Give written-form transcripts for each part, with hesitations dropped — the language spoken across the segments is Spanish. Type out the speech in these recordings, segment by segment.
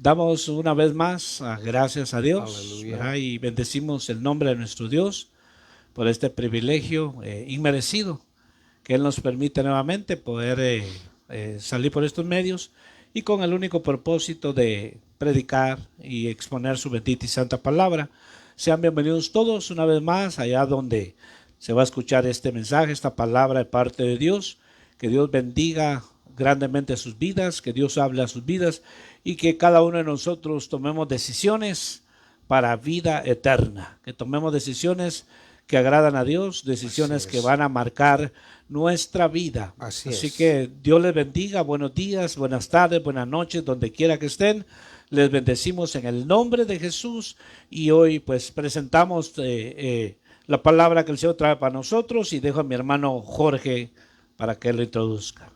Damos una vez más gracias a Dios, Aleluya. ¿verdad? Y bendecimos el nombre de nuestro Dios por este privilegio inmerecido que Él nos permite nuevamente poder salir por estos medios y con el único propósito de predicar y exponer su bendita y santa palabra. Sean bienvenidos todos una vez más allá donde se va a escuchar este mensaje, esta palabra de parte de Dios. Que Dios bendiga grandemente sus vidas, que Dios hable a sus vidas y que cada uno de nosotros tomemos decisiones para vida eterna, que tomemos decisiones que agradan a Dios, decisiones que van a marcar nuestra vida. Así que Dios les bendiga, buenos días, buenas tardes, buenas noches, donde quiera que estén. Les bendecimos en el nombre de Jesús y hoy pues presentamos la palabra que el Señor trae para nosotros y dejo a mi hermano Jorge para que lo introduzca.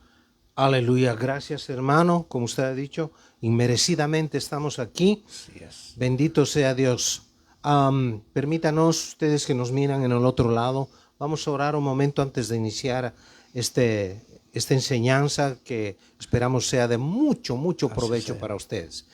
Aleluya, gracias hermano, como usted ha dicho, inmerecidamente estamos aquí. Yes. Bendito sea Dios. Permítanos, ustedes que nos miran en el otro lado, vamos a orar un momento antes de iniciar esta enseñanza que esperamos sea de mucho provecho para ustedes.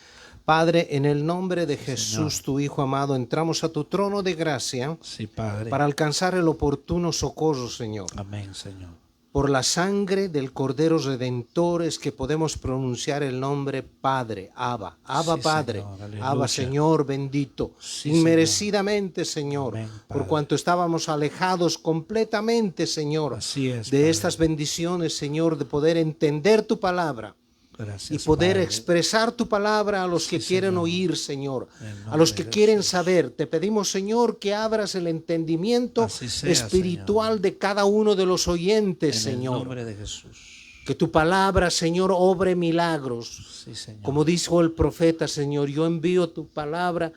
Padre, en el nombre de Jesús, Señor, tu Hijo amado, entramos a tu trono de gracia, sí, Padre, para alcanzar el oportuno socorro, Señor. Amén, Señor. Por la sangre del Cordero Redentor es que podemos pronunciar el nombre Padre, Abba, Abba Sí, Padre, Señor, Abba Señor bendito, Sí, inmerecidamente Señor, Amén, por Padre. cuanto estábamos alejados completamente Señor Así es, de Padre. estas bendiciones Señor, de poder entender tu palabra. Gracias, Y poder Padre. expresar tu palabra a los que quieren Señor. oír, Señor, En el a los nombre que de quieren Jesús. saber. Te pedimos, Señor, que abras el entendimiento Así sea, espiritual de cada uno de los oyentes, En Señor. el nombre de Jesús. Que tu palabra, Señor, obre milagros. Sí, Señor. Como dijo el profeta, Señor, yo envío tu palabra,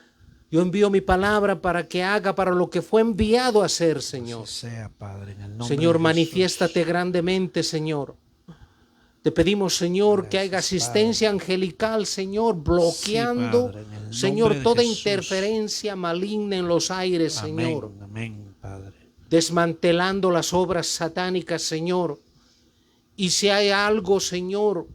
yo envío mi palabra para que haga para lo que fue enviado a hacer, Señor. Así sea, Padre, en el nombre Señor, de Jesús. manifiéstate grandemente, Señor. Te pedimos, Señor, que haya Gracias, asistencia angelical, Señor, bloqueando, Padre, en el Señor, nombre de toda Jesús. interferencia maligna en los aires, Amén, Señor. amén, Padre. Desmantelando las obras satánicas, Señor. Y si hay algo, Señor,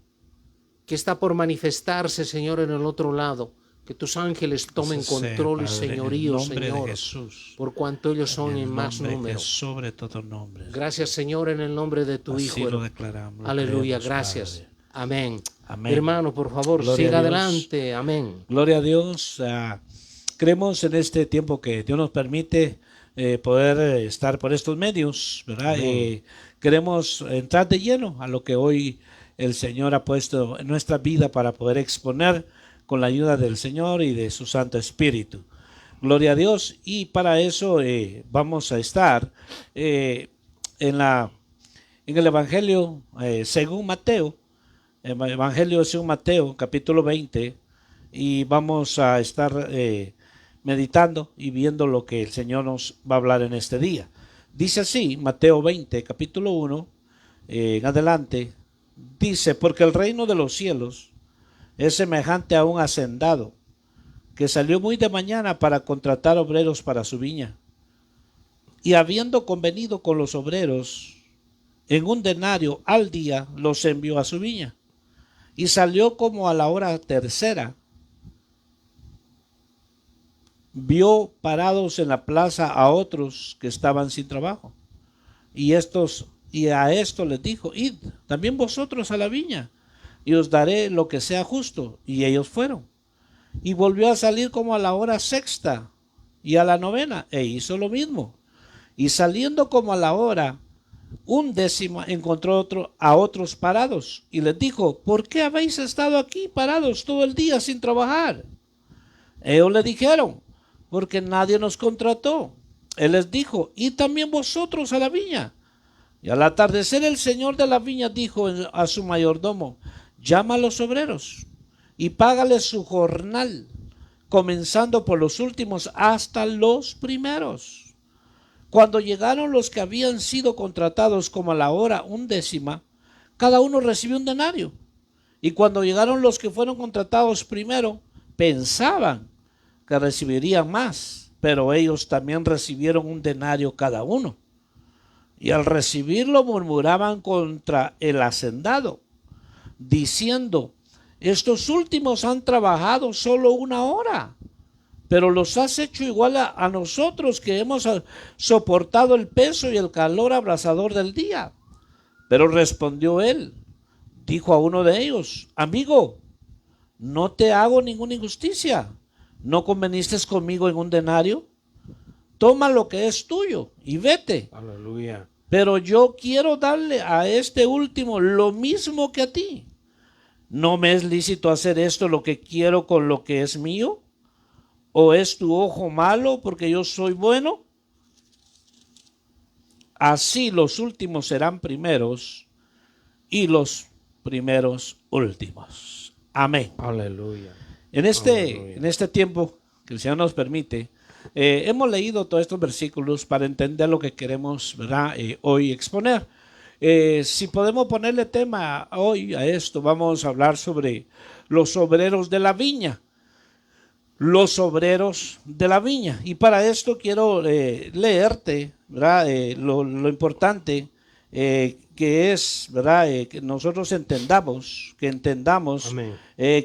que está por manifestarse, Señor, en el otro lado, que tus ángeles tomen Así sea, control y Padre, señorío, en el nombre Señor, de Jesús. por cuanto ellos son en el más nombre número. Que sobre todo nombre. Gracias, Señor, en el nombre de tu Así Hijo. lo declaramos. Lo Aleluya, creemos, gracias. Padre. Amén. Amén. Hermano, por favor, Gloria a siga Dios. adelante. Amén. Gloria a Dios. Creemos en este tiempo que Dios nos permite poder estar por estos medios, ¿verdad? Queremos entrar de lleno a lo que hoy el Señor ha puesto en nuestra vida para poder exponer con la ayuda del Señor y de su Santo Espíritu. Gloria a Dios. Y para eso vamos a estar en el Evangelio según Mateo, Evangelio según Mateo, capítulo 20, y vamos a estar meditando y viendo lo que el Señor nos va a hablar en este día. Dice así, Mateo 20, capítulo 1, en adelante, dice, porque el reino de los cielos es semejante a un hacendado que salió muy de mañana para contratar obreros para su viña. Y habiendo convenido con los obreros en un denario al día, los envió a su viña. Y salió como a la hora tercera. Vio parados en la plaza a otros que estaban sin trabajo. Y a esto les dijo, id también vosotros a la viña, y os daré lo que sea justo. Y ellos fueron. Y volvió a salir como a la hora sexta y a la novena, e hizo lo mismo. Y saliendo como a la hora 11 encontró a otros parados, y les dijo, ¿por qué habéis estado aquí parados todo el día sin trabajar? Ellos le dijeron, porque nadie nos contrató. Él les dijo, y también vosotros a la viña. Y al atardecer el señor de la viña dijo a su mayordomo, llama a los obreros y págales su jornal, comenzando por los últimos hasta los primeros. Cuando llegaron los que habían sido contratados como a la hora 11, cada uno recibió un denario. Y cuando llegaron los que fueron contratados primero, pensaban que recibirían más, pero ellos también recibieron un denario cada uno. Y al recibirlo murmuraban contra el hacendado, diciendo, Estos últimos han trabajado solo 1 hora, pero los has hecho igual a nosotros que hemos soportado el peso y el calor abrasador del día. Pero respondió él, dijo a uno de ellos, amigo, no te hago ninguna injusticia. ¿No conveniste conmigo en un denario? Toma lo que es tuyo y vete. Aleluya. Pero yo quiero darle a este último lo mismo que a ti. ¿No me es lícito hacer esto lo que quiero con lo que es mío? ¿O es tu ojo malo porque yo soy bueno? Así los últimos serán primeros y los primeros últimos. Amén. Aleluya. En este tiempo que el Señor nos permite, hemos leído todos estos versículos para entender lo que queremos, ¿verdad? Hoy exponer. Si podemos ponerle tema hoy a esto, vamos a hablar sobre los obreros de la viña. Los obreros de la viña. Y para esto quiero leerte, ¿verdad? Lo importante que es, ¿verdad? Que nosotros entendamos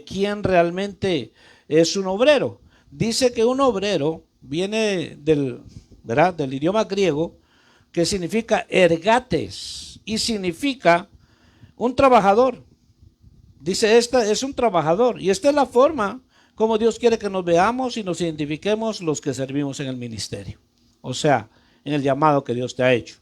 quién realmente es un obrero. Dice que un obrero viene ¿verdad? Del idioma griego, que significa ergates y significa un trabajador. Dice, esta es un trabajador y esta es la forma como Dios quiere que nos veamos y nos identifiquemos los que servimos en el ministerio, o sea, en el llamado que Dios te ha hecho.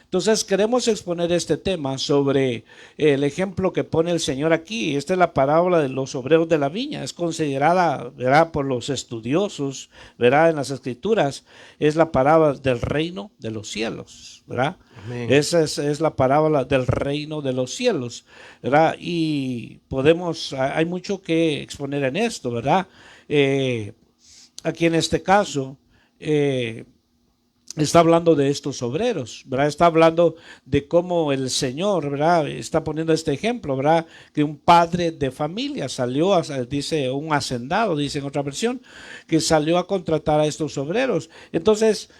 Entonces queremos exponer este tema sobre el ejemplo que pone el Señor aquí. Esta es la parábola de los obreros de la viña. Es considerada, ¿verdad?, por los estudiosos, ¿verdad?, en las Escrituras, es la parábola del reino de los cielos, ¿verdad? Amén. Esa es la parábola del reino de los cielos, ¿verdad? Y hay mucho que exponer en esto, ¿verdad? Aquí en este caso, está hablando de estos obreros, ¿verdad? Está hablando de cómo el Señor, ¿verdad?, está poniendo este ejemplo, ¿verdad?, que un padre de familia salió, dice un hacendado, dice en otra versión, que salió a contratar a estos obreros. Entonces,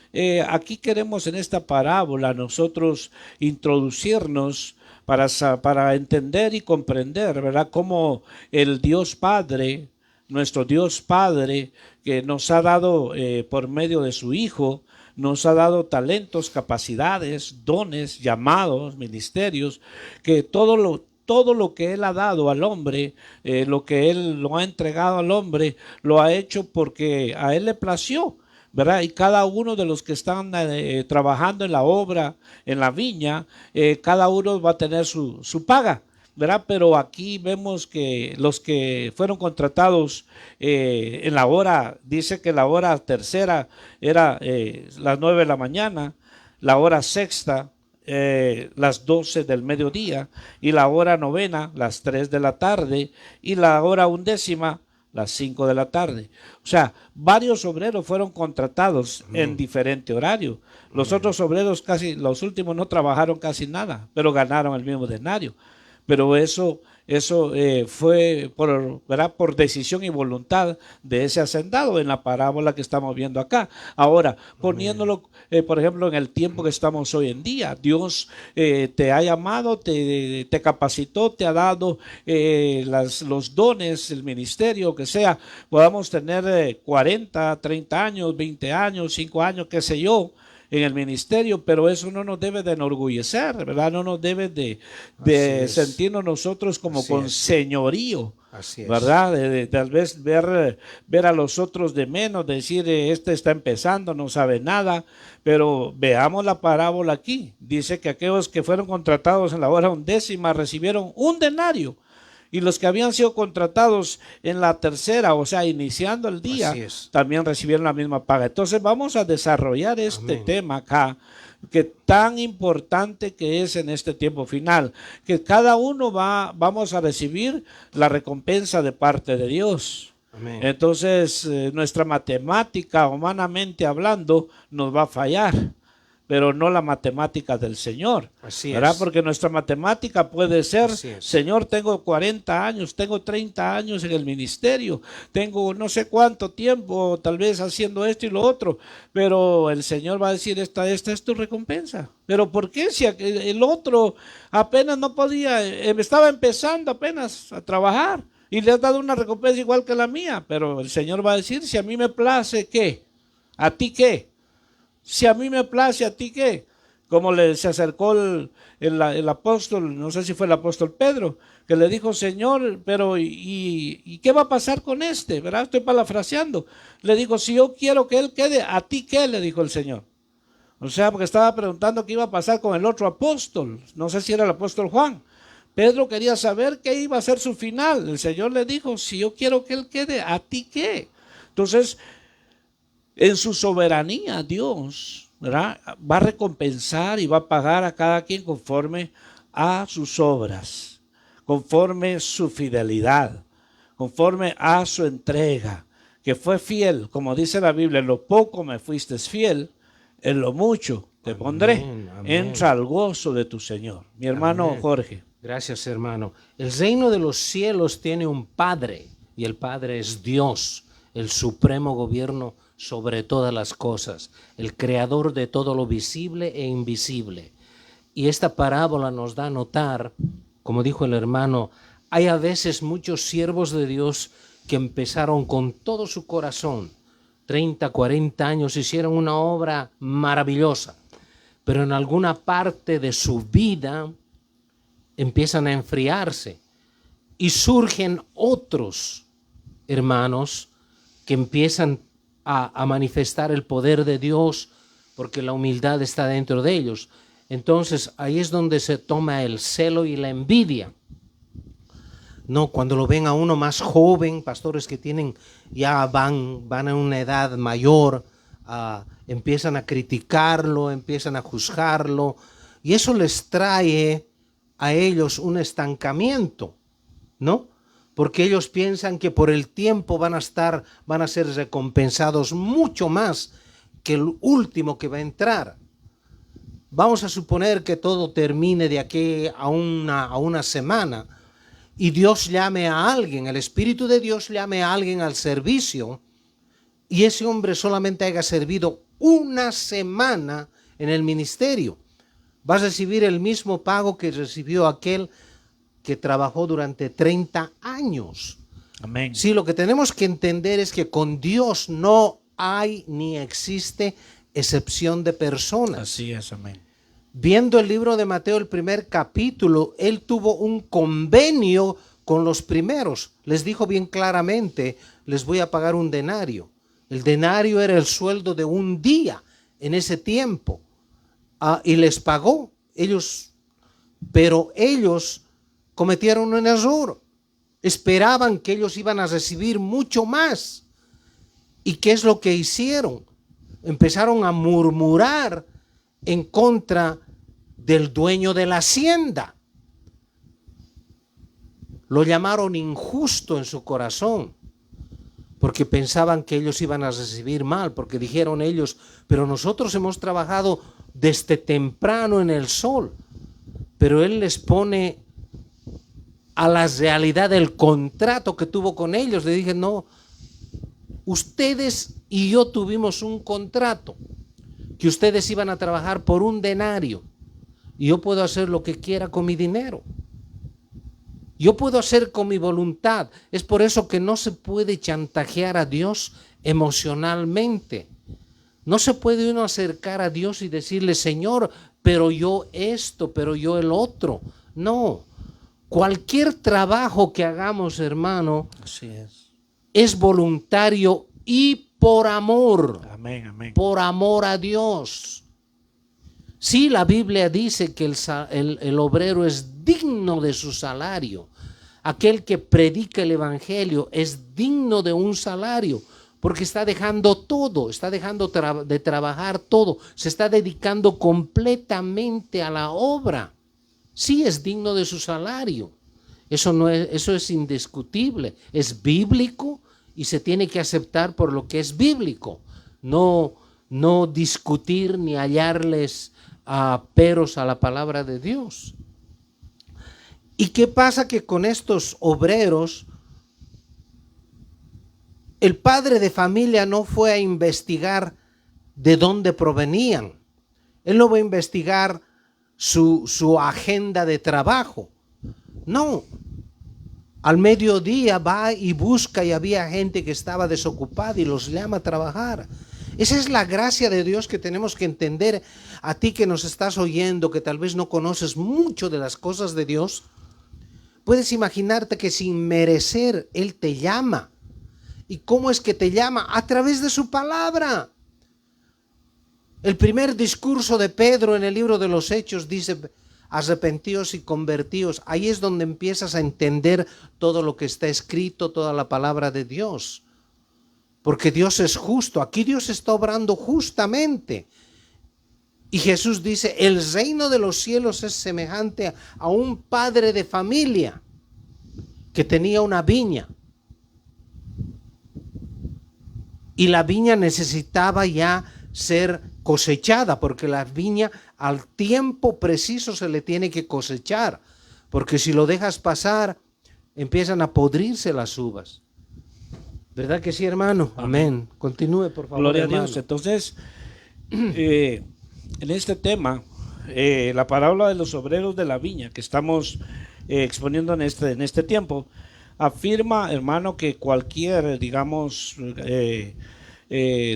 aquí queremos en esta parábola nosotros introducirnos para entender y comprender, ¿verdad?, cómo el Dios Padre, nuestro Dios Padre, que nos ha dado por medio de su Hijo, nos ha dado talentos, capacidades, dones, llamados, ministerios, que todo lo que Él ha dado al hombre, lo que Él lo ha entregado al hombre, lo ha hecho porque a Él le plació, ¿verdad? Y cada uno de los que están trabajando en la obra, en la viña, cada uno va a tener su paga, ¿verdad? Pero aquí vemos que los que fueron contratados en la hora, dice que la hora tercera era las 9 de la mañana, la hora sexta las 12 del mediodía y la hora novena las 3 de la tarde y la hora undécima las 5 de la tarde. O sea, varios obreros fueron contratados en diferente horario. Los otros obreros los últimos no trabajaron casi nada, pero ganaron el mismo denario. Pero eso fue por decisión y voluntad de ese hacendado en la parábola que estamos viendo acá. Ahora, poniéndolo, por ejemplo, en el tiempo que estamos hoy en día, Dios te ha llamado, te capacitó, te ha dado los dones, el ministerio, que sea. Podamos tener 40, 30 años, 20 años, 5 años, qué sé yo, en el ministerio, pero eso no nos debe de enorgullecer, ¿verdad? No nos debe de sentirnos nosotros como con señorío, ¿verdad? De tal vez ver a los otros de menos, decir, este está empezando, no sabe nada, pero veamos la parábola aquí. Dice que aquellos que fueron contratados en la hora undécima recibieron un denario. Y los que habían sido contratados en la tercera, o sea, iniciando el día, también recibieron la misma paga. Entonces vamos a desarrollar este tema acá, que tan importante que es en este tiempo final, que cada uno vamos a recibir la recompensa de parte de Dios. Amén. Entonces nuestra matemática, humanamente hablando, nos va a fallar, pero no la matemática del Señor, ¿verdad? Porque nuestra matemática puede ser, Señor, tengo 40 años, tengo 30 años en el ministerio, tengo no sé cuánto tiempo, tal vez haciendo esto y lo otro, pero el Señor va a decir, esta es tu recompensa. Pero ¿por qué? Si el otro apenas no podía, estaba empezando apenas a trabajar, y le has dado una recompensa igual que la mía. Pero el Señor va a decir, si a mí me place, ¿qué? ¿A ti qué? Si a mí me place, ¿a ti qué? Como se acercó el apóstol, no sé si fue el apóstol Pedro, que le dijo, Señor, pero ¿y qué va a pasar con este? ¿Verdad? Estoy parafraseando. Le dijo, si yo quiero que él quede, ¿a ti qué? Le dijo el Señor. O sea, porque estaba preguntando qué iba a pasar con el otro apóstol. No sé si era el apóstol Juan. Pedro quería saber qué iba a ser su final. El Señor le dijo, si yo quiero que él quede, ¿a ti qué? Entonces, en su soberanía, Dios, ¿verdad?, va a recompensar y va a pagar a cada quien conforme a sus obras, conforme su fidelidad, conforme a su entrega, que fue fiel, como dice la Biblia, en lo poco me fuiste fiel, en lo mucho te pondré. Amén, amén. Entra al gozo de tu Señor. Mi hermano Amén. Jorge. Gracias, hermano. El reino de los cielos tiene un Padre, y el Padre es Dios, el supremo gobierno sobre todas las cosas, el creador de todo lo visible e invisible. Y esta parábola nos da a notar, como dijo el hermano, hay a veces muchos siervos de Dios que empezaron con todo su corazón, 30, 40 años, hicieron una obra maravillosa, pero en alguna parte de su vida empiezan a enfriarse y surgen otros hermanos que empiezan a manifestar el poder de Dios porque la humildad está dentro de ellos. Entonces ahí es donde se toma el celo y la envidia. No, cuando lo ven a uno más joven, pastores que tienen ya van a una edad mayor, empiezan a criticarlo, empiezan a juzgarlo, y eso les trae a ellos un estancamiento, ¿no? Porque ellos piensan que por el tiempo van a ser recompensados mucho más que el último que va a entrar. Vamos a suponer que todo termine de aquí a una semana y Dios llame a alguien, el Espíritu de Dios llame a alguien al servicio y ese hombre solamente haya servido una semana en el ministerio. Va a recibir el mismo pago que recibió aquel que trabajó durante 30 años. Amén. Sí, lo que tenemos que entender es que con Dios no hay ni existe excepción de personas. Así es, amén. Viendo el libro de Mateo, el primer capítulo, él tuvo un convenio con los primeros. Les dijo bien claramente, les voy a pagar un denario. El denario era el sueldo de un día en ese tiempo. Y les pagó pero ellos cometieron un error. Esperaban que ellos iban a recibir mucho más. ¿Y qué es lo que hicieron? Empezaron a murmurar en contra del dueño de la hacienda. Lo llamaron injusto en su corazón, porque pensaban que ellos iban a recibir mal, porque dijeron ellos, pero nosotros hemos trabajado desde temprano en el sol. Pero él les pone a la realidad del contrato que tuvo con ellos. Le dije, no, ustedes y yo tuvimos un contrato, que ustedes iban a trabajar por un denario, y yo puedo hacer lo que quiera con mi dinero. Yo puedo hacer con mi voluntad. Es por eso que no se puede chantajear a Dios emocionalmente. No se puede uno acercar a Dios y decirle, Señor, pero yo esto, pero yo el otro. No. Cualquier trabajo que hagamos, hermano, Así es voluntario y por amor. Amén, amén. Por amor a Dios. Sí, la Biblia dice que el obrero es digno de su salario. Aquel que predica el evangelio es digno de un salario, porque está dejando todo, está dejando de trabajar todo, se está dedicando completamente a la obra. Sí, es digno de su salario. Eso es indiscutible, es bíblico y se tiene que aceptar por lo que es bíblico. No discutir ni hallarles peros a la palabra de Dios. ¿Y qué pasa? Que con estos obreros, el padre de familia no fue a investigar de dónde provenían. Él no va a investigar su agenda de trabajo. No. Al mediodía va y busca y había gente que estaba desocupada y los llama a trabajar. Esa es la gracia de Dios que tenemos que entender. A ti que nos estás oyendo, que tal vez no conoces mucho de las cosas de Dios, puedes imaginarte que sin merecer Él te llama. ¿Y cómo es que te llama? A través de su palabra. El primer discurso de Pedro en el libro de los Hechos dice: arrepentíos y convertíos. Ahí es donde empiezas a entender todo lo que está escrito, toda la palabra de Dios. Porque Dios es justo. Aquí Dios está obrando justamente. Y Jesús dice: el reino de los cielos es semejante a un padre de familia que tenía una viña. Y la viña necesitaba ya ser cosechada, porque la viña al tiempo preciso se le tiene que cosechar, porque si lo dejas pasar empiezan a podrirse las uvas. ¿Verdad que sí, hermano? Amén. Continúe, por favor. Gloria hermano. a Dios. Entonces, en este tema, la parábola de los obreros de la viña que estamos exponiendo en este tiempo, afirma, hermano, que cualquier, digamos,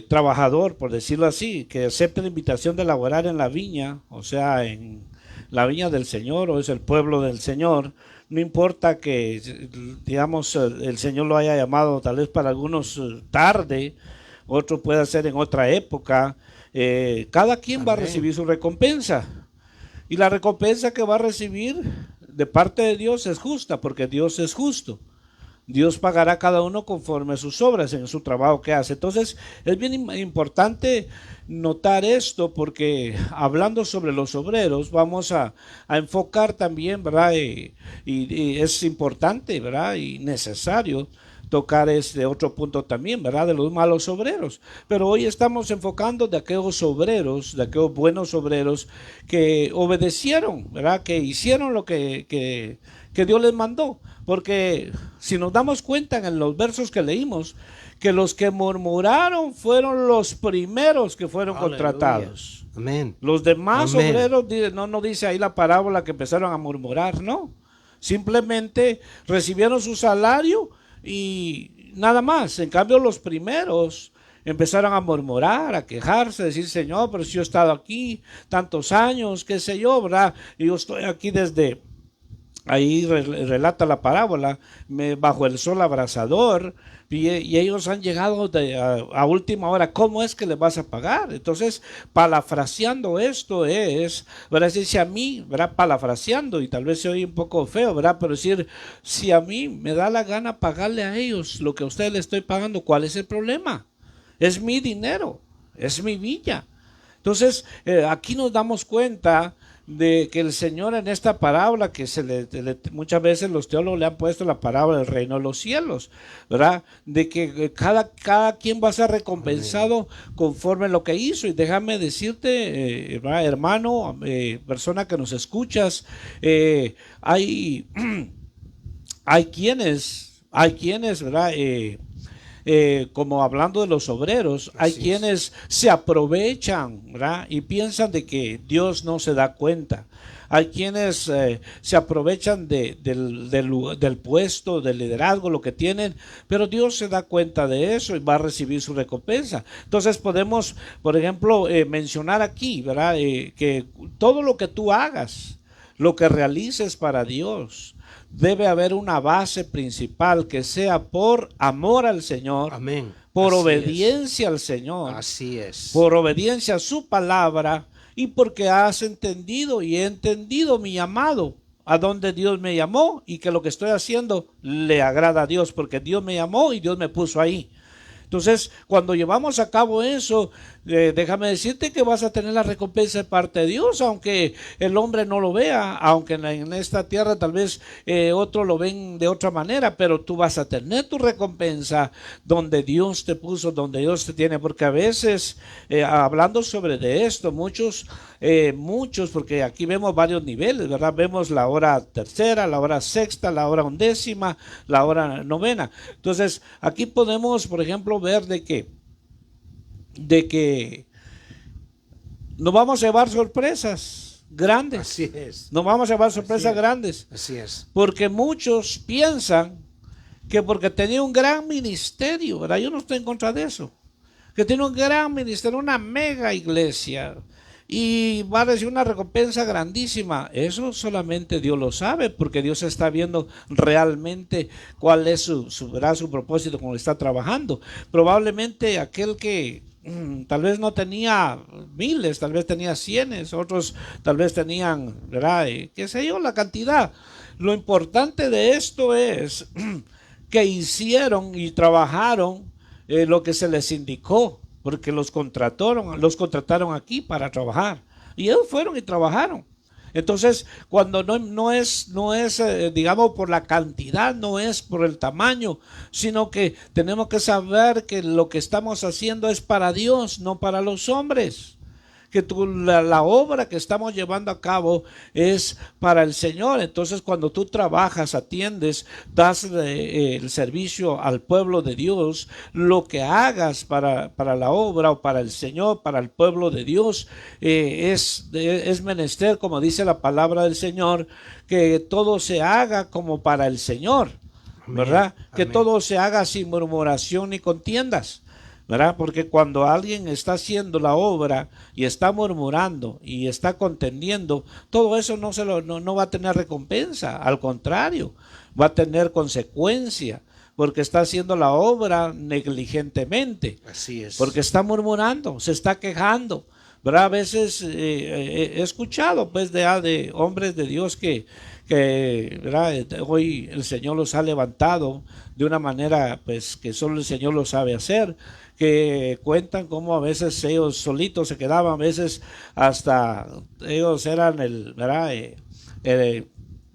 trabajador, por decirlo así, que acepte la invitación de laborar en la viña, o sea, en la viña del Señor, o es el pueblo del Señor, no importa que, digamos, el Señor lo haya llamado tal vez para algunos tarde, otro puede ser en otra época, cada quien va a recibir su recompensa, y la recompensa que va a recibir de parte de Dios es justa, porque Dios es justo. Dios pagará a cada uno conforme a sus obras en su trabajo que hace. Entonces es bien importante notar esto, porque hablando sobre los obreros vamos a enfocar también, ¿verdad? Y es importante, ¿verdad? Y necesario tocar este otro punto también, ¿verdad? De los malos obreros. Pero hoy estamos enfocando de aquellos obreros, de aquellos buenos obreros que obedecieron, ¿verdad? Que hicieron lo que Dios les mandó. Porque si nos damos cuenta en los versos que leímos, que los que murmuraron fueron los primeros que fueron contratados. Amén. Los demás Amén. obreros, no dice ahí la parábola que empezaron a murmurar, no. Simplemente recibieron su salario y nada más. En cambio, los primeros empezaron a murmurar, a quejarse, a decir: Señor, pero si yo he estado aquí tantos años, qué sé yo, ¿verdad? Y yo estoy aquí desde... Ahí relata la parábola, bajo el sol abrasador, y ellos han llegado a última hora. ¿Cómo es que les vas a pagar? Entonces, parafraseando esto es, ¿verdad? Si a mí, ¿verdad? Parafraseando, y tal vez se oye un poco feo, ¿verdad? Pero decir, si a mí me da la gana pagarle a ellos lo que a ustedes le estoy pagando, ¿cuál es el problema? Es mi dinero, es mi viña. Entonces, aquí nos damos cuenta de que el Señor en esta parábola, que muchas veces los teólogos le han puesto la parábola del reino de los cielos, ¿verdad? De que cada quien va a ser recompensado conforme a lo que hizo. Y déjame decirte, hermano, persona que nos escuchas, hay quienes, ¿verdad? Como hablando de los obreros, hay quienes se aprovechan, ¿verdad? Y piensan de que Dios no se da cuenta. Hay quienes se aprovechan del puesto, del liderazgo, lo que tienen, pero Dios se da cuenta de eso y va a recibir su recompensa. Entonces podemos, por ejemplo, mencionar aquí, ¿verdad? Que todo lo que tú hagas, lo que realices para Dios, debe haber una base principal que sea por amor al Señor. Amén. Por Así obediencia al Señor. Así es. Por obediencia a su palabra, y porque has entendido y he entendido mi llamado, a donde Dios me llamó, y que lo que estoy haciendo le agrada a Dios, porque Dios me llamó y Dios me puso ahí. Entonces, cuando llevamos a cabo eso, déjame decirte que vas a tener la recompensa de parte de Dios, aunque el hombre no lo vea, aunque en esta tierra tal vez otros lo ven de otra manera, pero tú vas a tener tu recompensa donde Dios te puso, donde Dios te tiene, porque a veces, hablando sobre de esto, muchos, porque aquí vemos varios niveles, ¿verdad? Vemos la hora tercera, la hora sexta, la hora undécima, la hora novena. Entonces, aquí podemos, por ejemplo, ver de que nos vamos a llevar sorpresas, grandes. Así es. Nos vamos a llevar sorpresas es. grandes. Así es. Porque muchos piensan que porque tenía un gran ministerio, ¿verdad? Yo no estoy en contra de eso. Que tiene un gran ministerio, una mega iglesia, y va a recibir una recompensa grandísima. Eso solamente Dios lo sabe, porque Dios está viendo realmente cuál es su propósito con el que está trabajando. Probablemente aquel que tal vez no tenía miles, tal vez tenía cienes, otros tal vez tenían, ¿verdad? Qué sé yo, la cantidad. Lo importante de esto es que hicieron y trabajaron lo que se les indicó, porque los contrataron aquí para trabajar, y ellos fueron y trabajaron. Entonces, cuando no es digamos, por la cantidad, no es por el tamaño, sino que tenemos que saber que lo que estamos haciendo es para Dios, no para los hombres. Que la obra que estamos llevando a cabo es para el Señor. Entonces, cuando tú trabajas, atiendes, das el servicio al pueblo de Dios, lo que hagas para la obra o para el Señor, para el pueblo de Dios, es menester, como dice la palabra del Señor, que todo se haga como para el Señor, ¿verdad? Amén. Que todo se haga sin murmuración ni contiendas, ¿verdad? Porque cuando alguien está haciendo la obra y está murmurando y está contendiendo, todo eso no va a tener recompensa, al contrario, va a tener consecuencia, porque está haciendo la obra negligentemente. Así es. Porque está murmurando, se está quejando, ¿verdad? A veces he escuchado pues de hombres de Dios que ¿verdad? Hoy el Señor los ha levantado de una manera pues que solo el Señor lo sabe hacer, que cuentan cómo a veces ellos solitos se quedaban, a veces hasta ellos eran ¿verdad?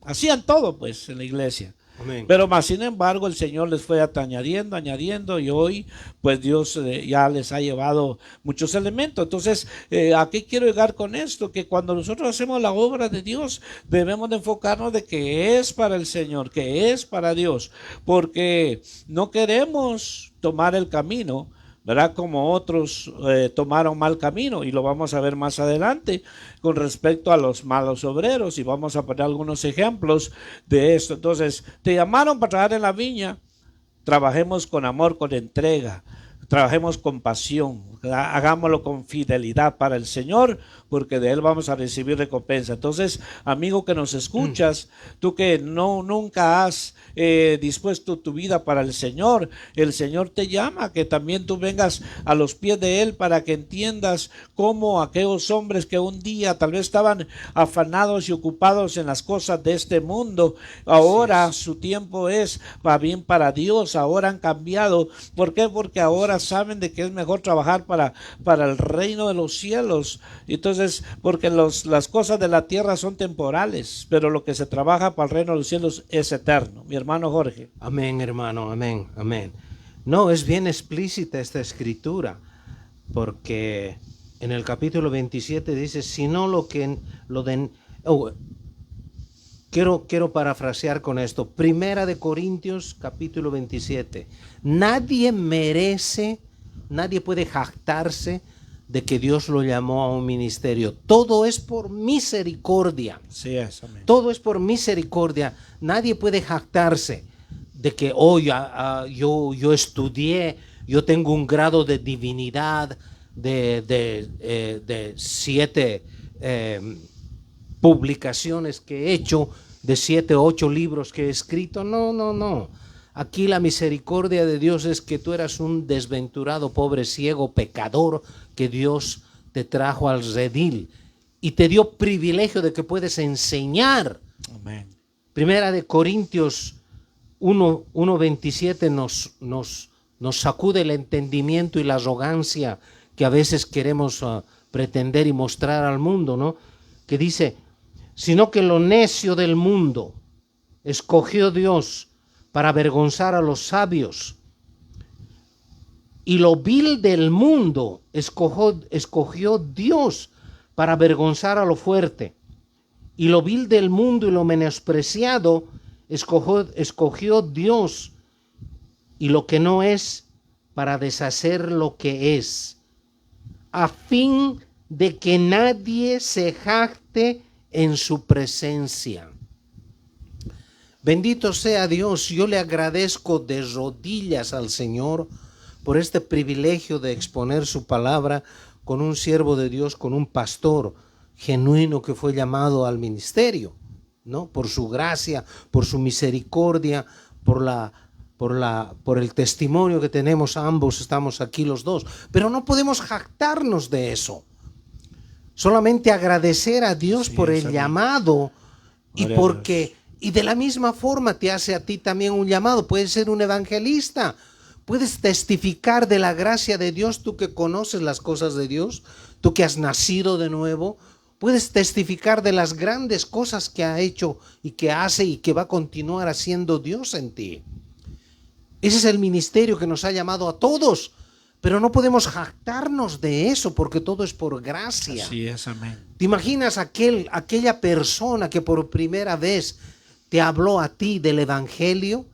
Hacían todo pues en la iglesia. Amén. Pero más sin embargo el Señor les fue añadiendo, y hoy pues Dios ya les ha llevado muchos elementos. Entonces, ¿a qué quiero llegar con esto? Que cuando nosotros hacemos la obra de Dios, debemos de enfocarnos de que es para el Señor, que es para Dios, porque no queremos tomar el camino, ¿verdad? Como otros tomaron mal camino, y lo vamos a ver más adelante con respecto a los malos obreros, y vamos a poner algunos ejemplos de esto. Entonces, te llamaron para trabajar en la viña, trabajemos con amor, con entrega, trabajemos con pasión, hagámoslo con fidelidad para el Señor, porque de Él vamos a recibir recompensa. Entonces, amigo que nos escuchas, tú que nunca has dispuesto tu vida para el Señor te llama que también tú vengas a los pies de Él para que entiendas cómo aquellos hombres que un día tal vez estaban afanados y ocupados en las cosas de este mundo, ahora su tiempo es bien para Dios, ahora han cambiado. ¿Por qué? Porque ahora saben de que es mejor trabajar para el reino de los cielos. Entonces, porque las cosas de la tierra son temporales, pero lo que se trabaja para el reino de los cielos es eterno. Mi hermano Jorge. Amén, hermano, amén, amén. No, es bien explícita esta escritura, porque en el capítulo 27 dice, si no quiero parafrasear con esto. Primera de Corintios, capítulo 27. Nadie puede jactarse de que Dios lo llamó a un ministerio. Todo es por misericordia. Sí, es, amén. Todo es por misericordia. Nadie puede jactarse de que yo estudié, yo tengo un grado de divinidad de 7 publicaciones que he hecho, de 7 o 8 libros que he escrito. No. Aquí la misericordia de Dios es que tú eras un desventurado, pobre, ciego, pecador, que Dios te trajo al redil y te dio privilegio de que puedes enseñar. Amén. Primera de Corintios 1:27 nos sacude el entendimiento y la arrogancia que a veces queremos pretender y mostrar al mundo, ¿no? Que dice, sino que lo necio del mundo escogió Dios para avergonzar a los sabios, y lo vil del mundo escogió Dios para avergonzar a lo fuerte, y lo vil del mundo y lo menospreciado escogió Dios, y lo que no es, para deshacer lo que es, a fin de que nadie se jacte en su presencia. Bendito sea Dios, yo le agradezco de rodillas al Señor por este privilegio de exponer su palabra con un siervo de Dios, con un pastor genuino que fue llamado al ministerio, ¿no? Por su gracia, por su misericordia, por el testimonio que tenemos ambos, estamos aquí los dos. Pero no podemos jactarnos de eso. Solamente agradecer a Dios por el llamado y porque... Y de la misma forma te hace a ti también un llamado. Puedes ser un evangelista. Puedes testificar de la gracia de Dios, tú que conoces las cosas de Dios, tú que has nacido de nuevo. Puedes testificar de las grandes cosas que ha hecho y que hace y que va a continuar haciendo Dios en ti. Ese es el ministerio que nos ha llamado a todos. Pero no podemos jactarnos de eso porque todo es por gracia. Así es, amén. ¿Te imaginas aquella persona que por primera vez te habló a ti del evangelio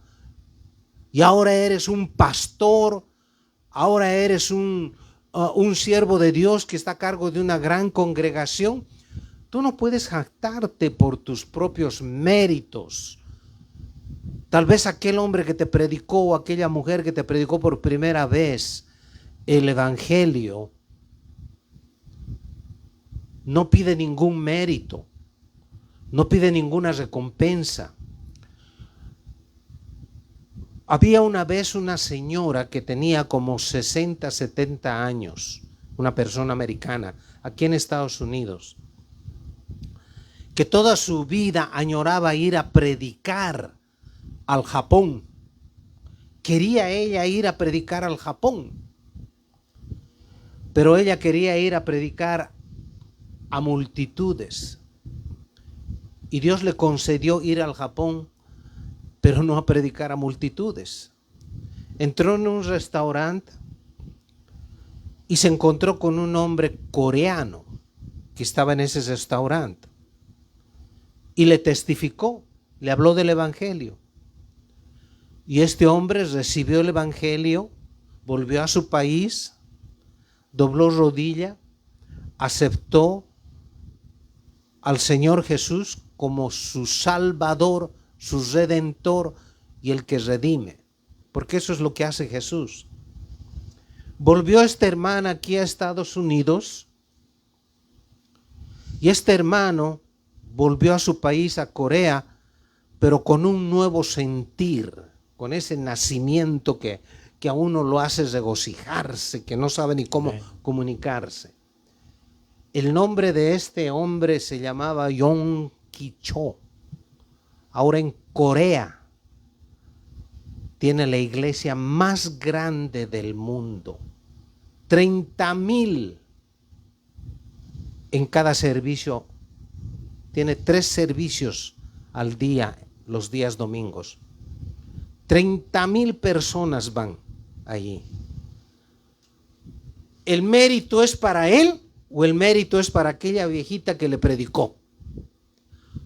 y ahora eres un pastor, ahora eres un siervo de Dios que está a cargo de una gran congregación? Tú no puedes jactarte por tus propios méritos. Tal vez aquel hombre que te predicó o aquella mujer que te predicó por primera vez el evangelio no pide ningún mérito, no pide ninguna recompensa. Había una vez una señora que tenía como 60, 70 años, una persona americana, aquí en Estados Unidos, que toda su vida añoraba ir a predicar al Japón. Quería ella ir a predicar al Japón, pero ella quería ir a predicar a multitudes. Y Dios le concedió ir al Japón, pero no a predicar a multitudes. Entró en un restaurante y se encontró con un hombre coreano que estaba en ese restaurante. Y le testificó, le habló del evangelio. Y este hombre recibió el evangelio, volvió a su país, dobló rodilla, aceptó al Señor Jesús como su Salvador, su Redentor y el que redime. Porque eso es lo que hace Jesús. Volvió esta hermana aquí a Estados Unidos y este hermano volvió a su país, a Corea, pero con un nuevo sentir, con ese nacimiento que a uno lo hace regocijarse, que no sabe ni cómo comunicarse. El nombre de este hombre se llamaba Yong Ki-cho. Ahora en Corea tiene la iglesia más grande del mundo. 30,000 en cada servicio. Tiene 3 servicios al día, los días domingos. 30,000 personas van allí. ¿El mérito es para él o el mérito es para aquella viejita que le predicó?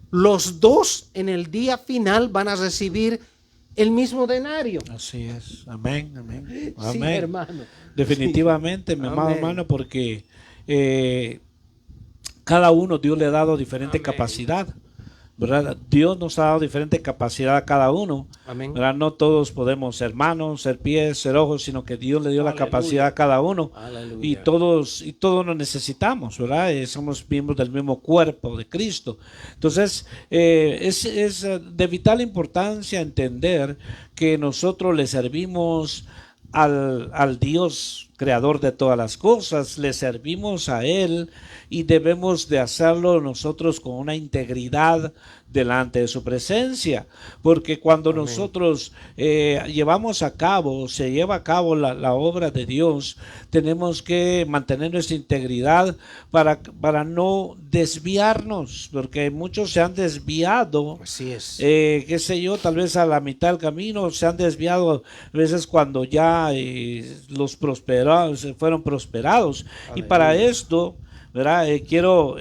Los dos en el día final van a recibir el mismo denario. Así es, amén, amén, amén. Sí, hermano. Definitivamente, mi amado hermano, porque cada uno Dios le ha dado diferente capacidad, ¿verdad? Dios nos ha dado diferente capacidad a cada uno, ¿verdad? No todos podemos ser manos, ser pies, ser ojos, sino que Dios le dio la capacidad a cada uno. Y todos nos necesitamos, ¿verdad? Somos miembros del mismo cuerpo de Cristo. Entonces es de vital importancia entender que nosotros le servimos al Dios creador de todas las cosas, le servimos a Él y debemos de hacerlo nosotros con una integridad delante de su presencia, porque cuando nosotros llevamos a cabo, se lleva a cabo la obra de Dios, tenemos que mantener nuestra integridad para no desviarnos, porque muchos se han desviado. Así es. Qué sé yo, tal vez a la mitad del camino se han desviado, a veces cuando ya los prosperados fueron prosperados. Aleluya. Y para esto, ¿verdad? Quiero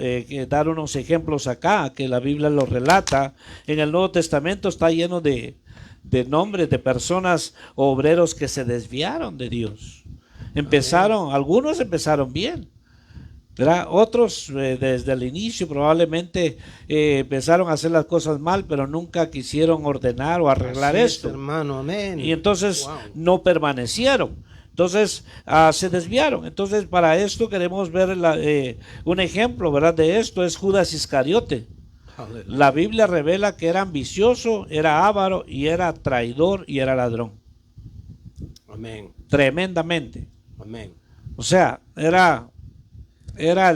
dar unos ejemplos acá, que la Biblia lo relata. En el Nuevo Testamento está lleno de nombres de personas, obreros que se desviaron de Dios. Algunos empezaron bien, ¿verdad? Otros desde el inicio probablemente empezaron a hacer las cosas mal, pero nunca quisieron ordenar o arreglar Así es, esto. hermano, amén. Y entonces Wow. no permanecieron. Entonces se desviaron. Entonces para esto queremos ver un ejemplo, ¿verdad? De esto es Judas Iscariote. Aleluya. La Biblia revela que era ambicioso, era avaro y era traidor y era ladrón. Amén. Tremendamente. Amén. O sea, era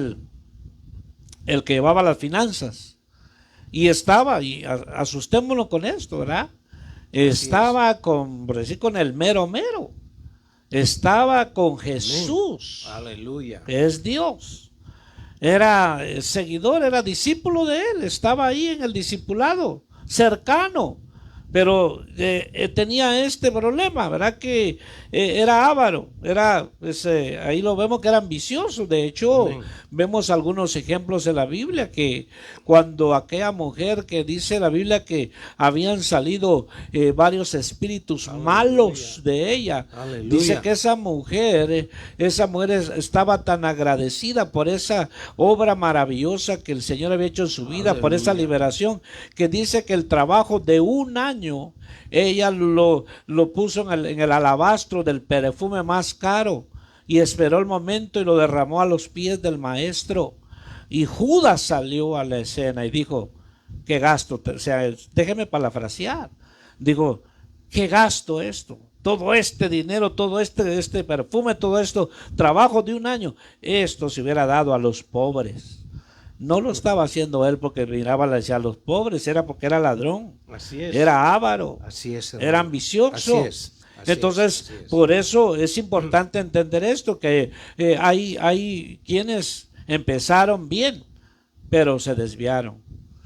el que llevaba las finanzas. Y estaba, y asustémonos con esto, ¿verdad? Estaba con, por decir, con el mero mero. Estaba con Jesús, Aleluya. que es Dios. Era seguidor, era discípulo de él, estaba ahí en el discipulado, cercano. Pero tenía este problema, ¿verdad? Que era avaro, era, ahí lo vemos que era ambicioso. De hecho, Amén. vemos algunos ejemplos en la Biblia que cuando aquella mujer que dice la Biblia que habían salido varios espíritus malos de ella, Aleluya. dice que esa mujer estaba tan agradecida por esa obra maravillosa que el Señor había hecho en su vida, por esa Aleluya. liberación, que dice que el trabajo de un año ella lo puso en el alabastro del perfume más caro y esperó el momento y lo derramó a los pies del maestro. Y Judas salió a la escena y dijo, ¿qué gasto? O sea, déjeme parafrasear. Digo, ¿qué gasto esto? Todo este dinero, todo este perfume, todo esto, trabajo de un año, esto se hubiera dado a los pobres. No lo estaba haciendo él porque miraba hacia los pobres, era porque era ladrón, Así es. era avaro, Así es, hermano. era ambicioso. Así es. Así Entonces, es, así es. por eso es importante entender esto, que hay quienes empezaron bien, pero se desviaron.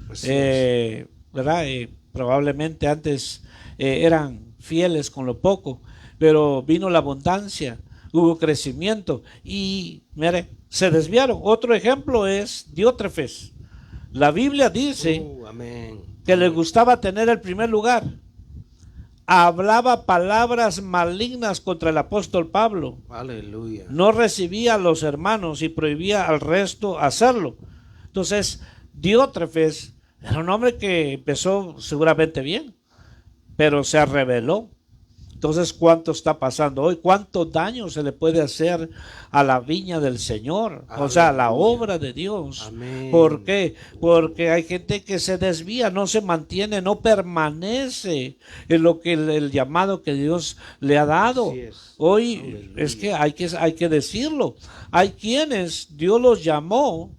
Así es. ¿Verdad? Probablemente antes eran fieles con lo poco, pero vino la abundancia, hubo crecimiento y, mire, se desviaron. Otro ejemplo es Diótrefes. La Biblia dice Amén. que le gustaba tener el primer lugar. Hablaba palabras malignas contra el apóstol Pablo. Aleluya. No recibía a los hermanos y prohibía al resto hacerlo. Entonces, Diótrefes era un hombre que empezó seguramente bien, pero se rebeló. Entonces, ¿cuánto está pasando hoy? ¿Cuánto daño se le puede hacer a la viña del Señor? O sea, a la obra de Dios. Amén. ¿Por qué? Porque hay gente que se desvía, no se mantiene, no permanece en lo que el llamado que Dios le ha dado. Así es. Hoy Aleluya. es que hay que decirlo. Hay quienes Dios los llamó,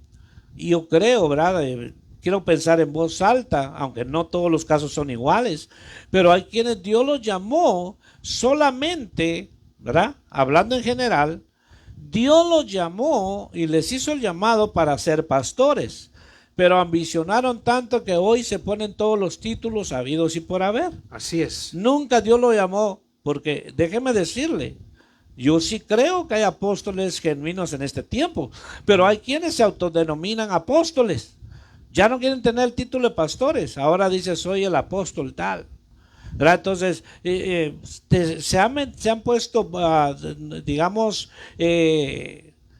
y yo creo, ¿verdad? Quiero pensar en voz alta, aunque no todos los casos son iguales, pero hay quienes Dios los llamó solamente, ¿verdad? Hablando en general, Dios los llamó y les hizo el llamado para ser pastores, pero ambicionaron tanto que hoy se ponen todos los títulos habidos y por haber. Así es. Nunca Dios lo llamó, porque déjeme decirle, yo sí creo que hay apóstoles genuinos en este tiempo, pero hay quienes se autodenominan apóstoles. Ya no quieren tener el título de pastores, ahora dice soy el apóstol tal. ¿Verdad? Entonces, se han puesto, digamos,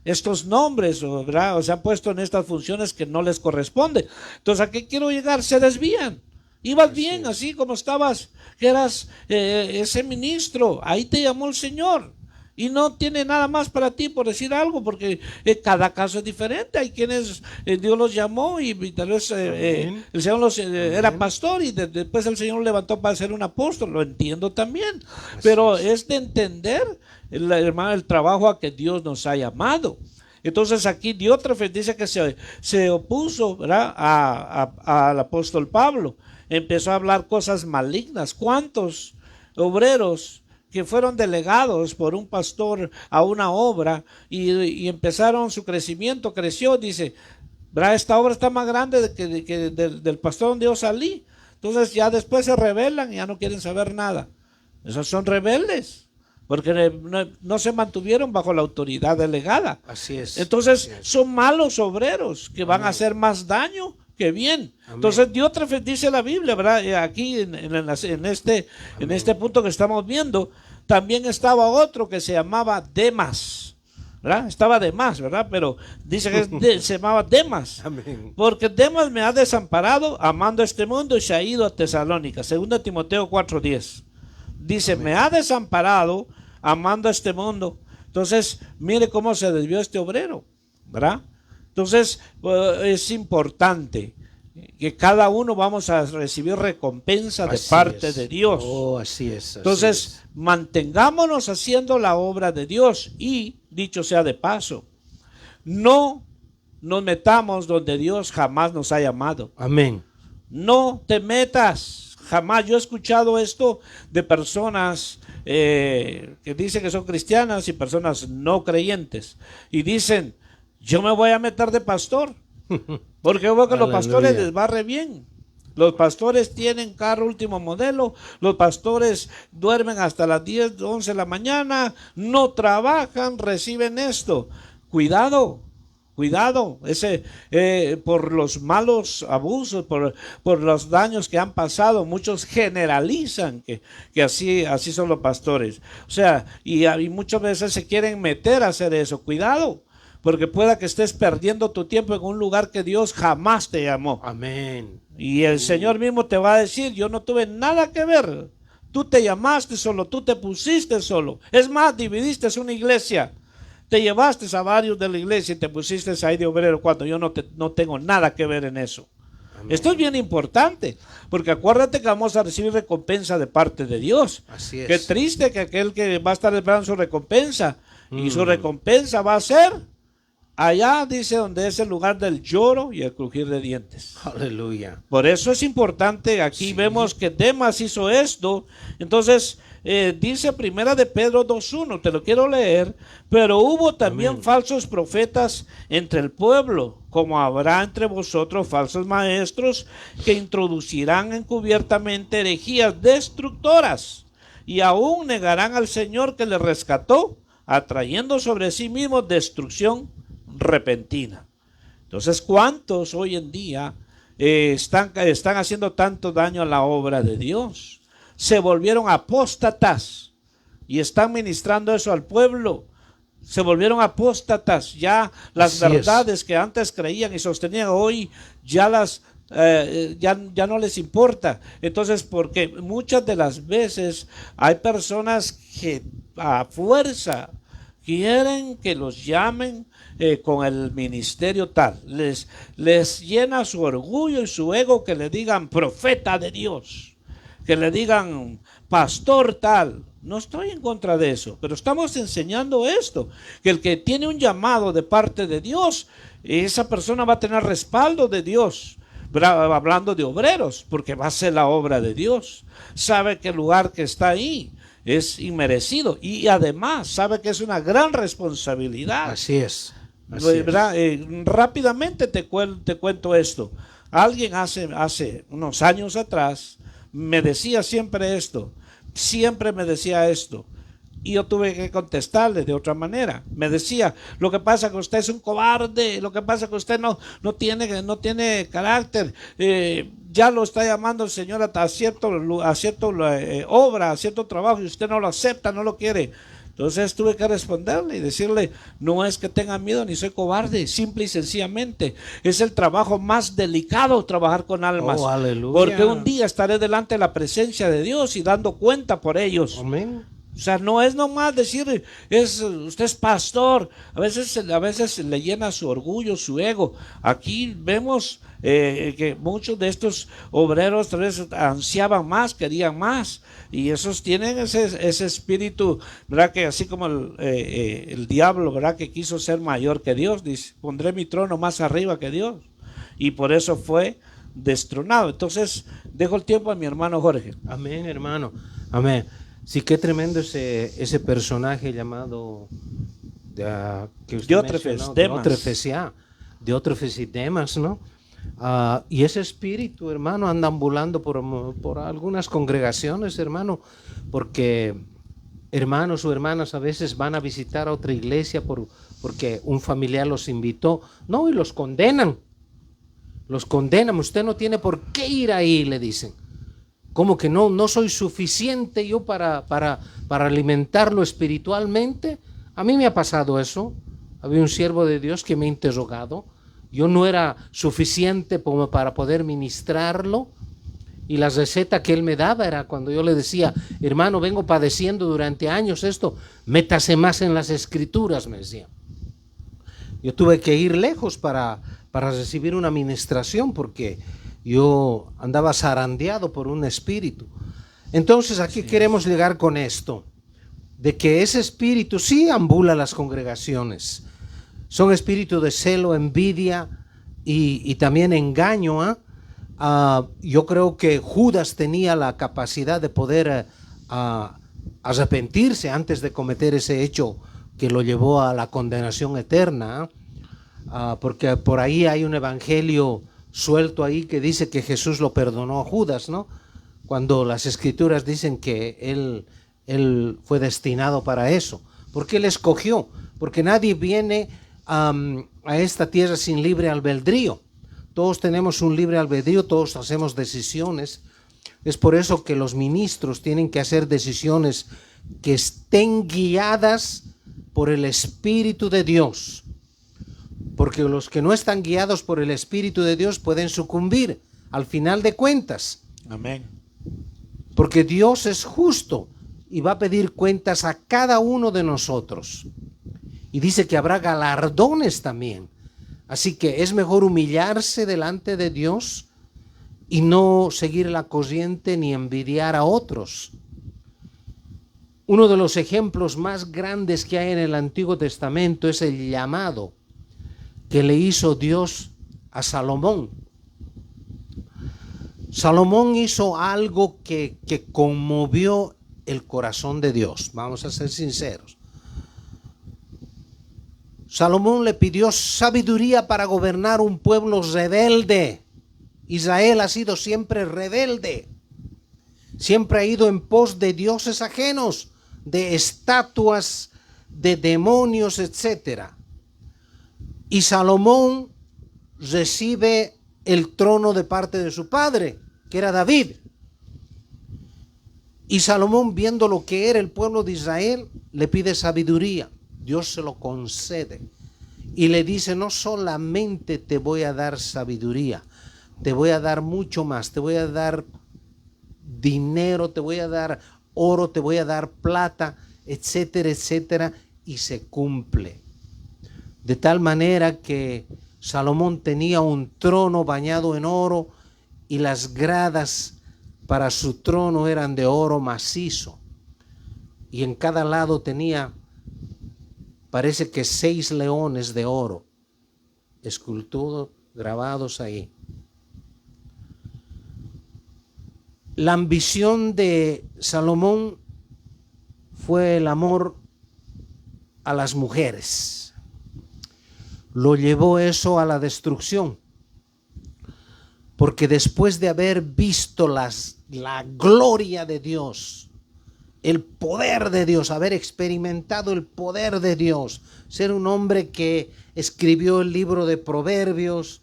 estos nombres, ¿verdad? O se han puesto en estas funciones que no les corresponde. Entonces, ¿a qué quiero llegar? Se desvían. Ibas bien, así como estabas, que eras ese ministro, ahí te llamó el Señor. Y no tiene nada más para ti, por decir algo, porque cada caso es diferente. Hay quienes Dios los llamó y tal vez el Señor era pastor y después el Señor lo levantó para ser un apóstol. Lo entiendo también. Pero es de entender, hermano, el trabajo a que Dios nos ha llamado. Entonces aquí Diótrefes dice que se opuso, ¿verdad?, al apóstol Pablo. Empezó a hablar cosas malignas. ¿Cuántos obreros que fueron delegados por un pastor a una obra y empezaron su crecimiento, creció, dice, ¿verdad? Esta obra está más grande que del pastor donde yo salí? Entonces ya después se rebelan y ya no quieren saber nada. Esos son rebeldes, porque no se mantuvieron bajo la autoridad delegada. Así es. Entonces Así es. son malos obreros que van a hacer más daño que bien. Amén. Entonces Diótrefes dice la Biblia, ¿verdad? Aquí en este punto que estamos viendo, también estaba otro que se llamaba Demas. ¿verdad? Estaba Demas, ¿verdad? Pero dice que se llamaba Demas. Amén. Porque Demas me ha desamparado amando este mundo y se ha ido a Tesalónica. 2 Timoteo 4:10. Dice, Amén. me ha desamparado amando este mundo. Entonces, mire cómo se desvió este obrero, ¿verdad? Entonces, es importante que cada uno vamos a recibir recompensa de Así parte es. de Dios. Oh, así es. Entonces, mantengámonos haciendo la obra de Dios y, dicho sea de paso, no nos metamos donde Dios jamás nos ha llamado. Amén. No te metas, jamás. Yo he escuchado esto de personas que dicen que son cristianas y personas no creyentes. Y dicen, yo me voy a meter de pastor. Porque yo veo que los pastores les va re bien. Los pastores tienen carro último modelo. Los pastores duermen hasta las 10, 11 de la mañana. No trabajan, reciben esto. Cuidado. Cuidado, por los malos abusos, por los daños que han pasado, muchos generalizan que así son los pastores. O sea, y muchas veces se quieren meter a hacer eso. Cuidado, porque pueda que estés perdiendo tu tiempo en un lugar que Dios jamás te llamó. Amén. Y el Señor mismo te va a decir, yo no tuve nada que ver. Tú te llamaste solo, tú te pusiste solo. Es más, dividiste una iglesia. Te llevaste a varios de la iglesia y te pusiste ahí de obrero cuando yo no tengo nada que ver en eso. Amén. Esto es bien importante, porque acuérdate que vamos a recibir recompensa de parte de Dios. Así es. Qué triste que aquel que va a estar esperando su recompensa, y su recompensa va a ser allá, dice, donde es el lugar del lloro y el crujir de dientes. Aleluya. Por eso es importante, aquí vemos que Demas hizo esto. Entonces, dice primera de Pedro 2:1, te lo quiero leer, pero hubo también falsos profetas entre el pueblo, como habrá entre vosotros falsos maestros que introducirán encubiertamente herejías destructoras y aún negarán al Señor que les rescató, atrayendo sobre sí mismos destrucción repentina. Entonces, ¿cuántos hoy en día están haciendo tanto daño a la obra de Dios? Se volvieron apóstatas y están ministrando eso al pueblo. Se volvieron apóstatas. Ya las verdades que antes creían y sostenían hoy ya ya no les importa. Entonces, porque muchas de las veces hay personas que a fuerza quieren que los llamen con el ministerio tal. Les llena su orgullo y su ego que le digan profeta de Dios, que le digan pastor tal. No estoy en contra de eso, pero estamos enseñando esto, que el que tiene un llamado de parte de Dios, esa persona va a tener respaldo de Dios. Hablando de obreros, porque va a ser la obra de Dios. Sabe que el lugar que está ahí es inmerecido y además sabe que es una gran responsabilidad. Así es. Rápidamente te cuento esto. Alguien hace unos años atrás me decía siempre esto, y yo tuve que contestarle de otra manera. Me decía, lo que pasa es que usted es un cobarde, lo que pasa es que usted no tiene carácter, ya lo está llamando el Señor a cierta obra, a cierto trabajo, y usted no lo acepta, no lo quiere. Entonces tuve que responderle y decirle, no es que tenga miedo ni soy cobarde, simple y sencillamente es el trabajo más delicado, trabajar con almas. Oh, aleluya. Porque un día estaré delante de la presencia de Dios y dando cuenta por ellos. Amén. O sea, no es nomás decir, usted es pastor. A veces le llena su orgullo, su ego. Aquí vemos que muchos de estos obreros tal vez ansiaban más, querían más. Y esos tienen ese espíritu, ¿verdad? Que así como el diablo, ¿verdad? Que quiso ser mayor que Dios. Dice, pondré mi trono más arriba que Dios. Y por eso fue destronado. Entonces, dejo el tiempo a mi hermano Jorge. Amén, hermano. Amén. Sí, qué tremendo ese personaje llamado Diótrefes, Demas. Diótrefes y Demas, ¿no? Y ese espíritu, hermano, anda ambulando por algunas congregaciones, hermano, porque hermanos o hermanas a veces van a visitar a otra iglesia porque un familiar los invitó, no, y los condenan. Usted no tiene por qué ir ahí, le dicen. ¿Cómo que no soy suficiente yo para alimentarlo espiritualmente? A mí me ha pasado eso. había un siervo de Dios que me ha interrogado. Yo no era suficiente como para poder ministrarlo. Y la receta que él me daba era cuando yo le decía, hermano, vengo padeciendo durante años esto, métase más en las escrituras, me decía. Yo tuve que ir lejos para recibir una ministración porque yo andaba zarandeado por un espíritu. Entonces aquí queremos llegar con esto, de que ese espíritu sí ambula las congregaciones. Son espíritus de celo, envidia y también engaño, ¿eh? Yo creo que Judas tenía la capacidad de poder arrepentirse antes de cometer ese hecho que lo llevó a la condenación eterna, porque por ahí hay un evangelio suelto ahí que dice que Jesús lo perdonó a Judas, ¿no? Cuando las escrituras dicen que él fue destinado para eso. ¿Por qué él escogió? Porque nadie viene a esta tierra sin libre albedrío. Todos tenemos un libre albedrío, todos hacemos decisiones. Es por eso que los ministros tienen que hacer decisiones que estén guiadas por el Espíritu de Dios. Porque los que no están guiados por el Espíritu de Dios pueden sucumbir al final de cuentas. Amén. Porque Dios es justo y va a pedir cuentas a cada uno de nosotros. Y dice que habrá galardones también. Así que es mejor humillarse delante de Dios y no seguir la corriente ni envidiar a otros. Uno de los ejemplos más grandes que hay en el Antiguo Testamento es el llamado que le hizo Dios a Salomón. Salomón hizo algo que conmovió el corazón de Dios. Vamos a ser sinceros. Salomón le pidió sabiduría para gobernar un pueblo rebelde. Israel ha sido siempre rebelde. Siempre ha ido en pos de dioses ajenos, de estatuas, de demonios, etc. Y Salomón recibe el trono de parte de su padre, que era David. Y Salomón, viendo lo que era el pueblo de Israel, le pide sabiduría. Dios se lo concede y le dice, no solamente te voy a dar sabiduría, te voy a dar mucho más, te voy a dar dinero, te voy a dar oro, te voy a dar plata, etcétera, etcétera, y se cumple. De tal manera que Salomón tenía un trono bañado en oro y las gradas para su trono eran de oro macizo. Y en cada lado tenía, parece que 6 leones de oro, escultudos, grabados ahí. La ambición de Salomón fue el amor a las mujeres. Lo llevó eso a la destrucción. Porque después de haber visto la gloria de Dios, el poder de Dios, haber experimentado el poder de Dios, ser un hombre que escribió el libro de Proverbios,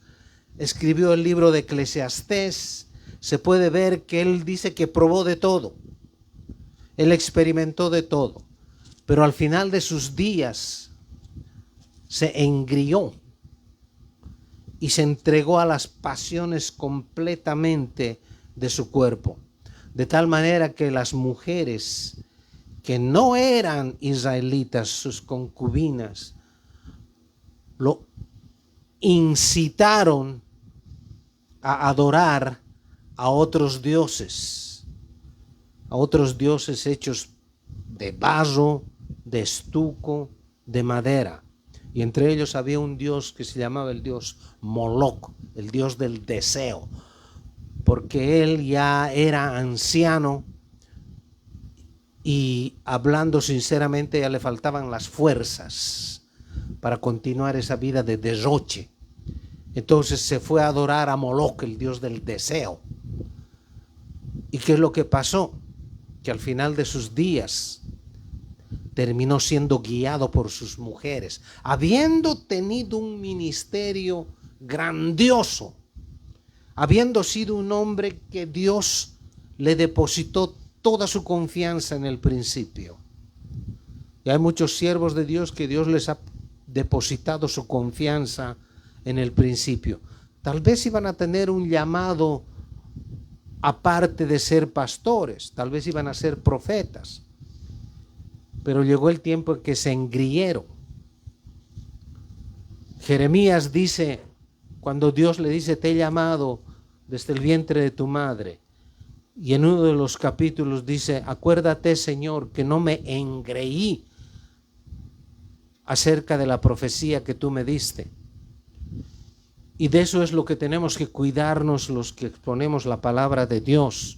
escribió el libro de Eclesiastés, se puede ver que él dice que probó de todo, él experimentó de todo, pero al final de sus días se engrió y se entregó a las pasiones completamente de su cuerpo. De tal manera que las mujeres que no eran israelitas, sus concubinas, lo incitaron a adorar a otros dioses hechos de barro, de estuco, de madera. Y entre ellos había un dios que se llamaba el dios Moloc, el dios del deseo, porque él ya era anciano y, hablando sinceramente, ya le faltaban las fuerzas para continuar esa vida de derroche. Entonces se fue a adorar a Moloc, el dios del deseo. ¿Y qué es lo que pasó? Que al final de sus días terminó siendo guiado por sus mujeres, habiendo tenido un ministerio grandioso, habiendo sido un hombre que Dios le depositó toda su confianza en el principio. Y hay muchos siervos de Dios que Dios les ha depositado su confianza en el principio. Tal vez iban a tener un llamado aparte de ser pastores, tal vez iban a ser profetas, pero llegó el tiempo en que se engrieron. Jeremías dice, cuando Dios le dice, te he llamado desde el vientre de tu madre, y en uno de los capítulos dice, acuérdate, Señor, que no me engreí acerca de la profecía que tú me diste. Y de eso es lo que tenemos que cuidarnos los que exponemos la palabra de Dios.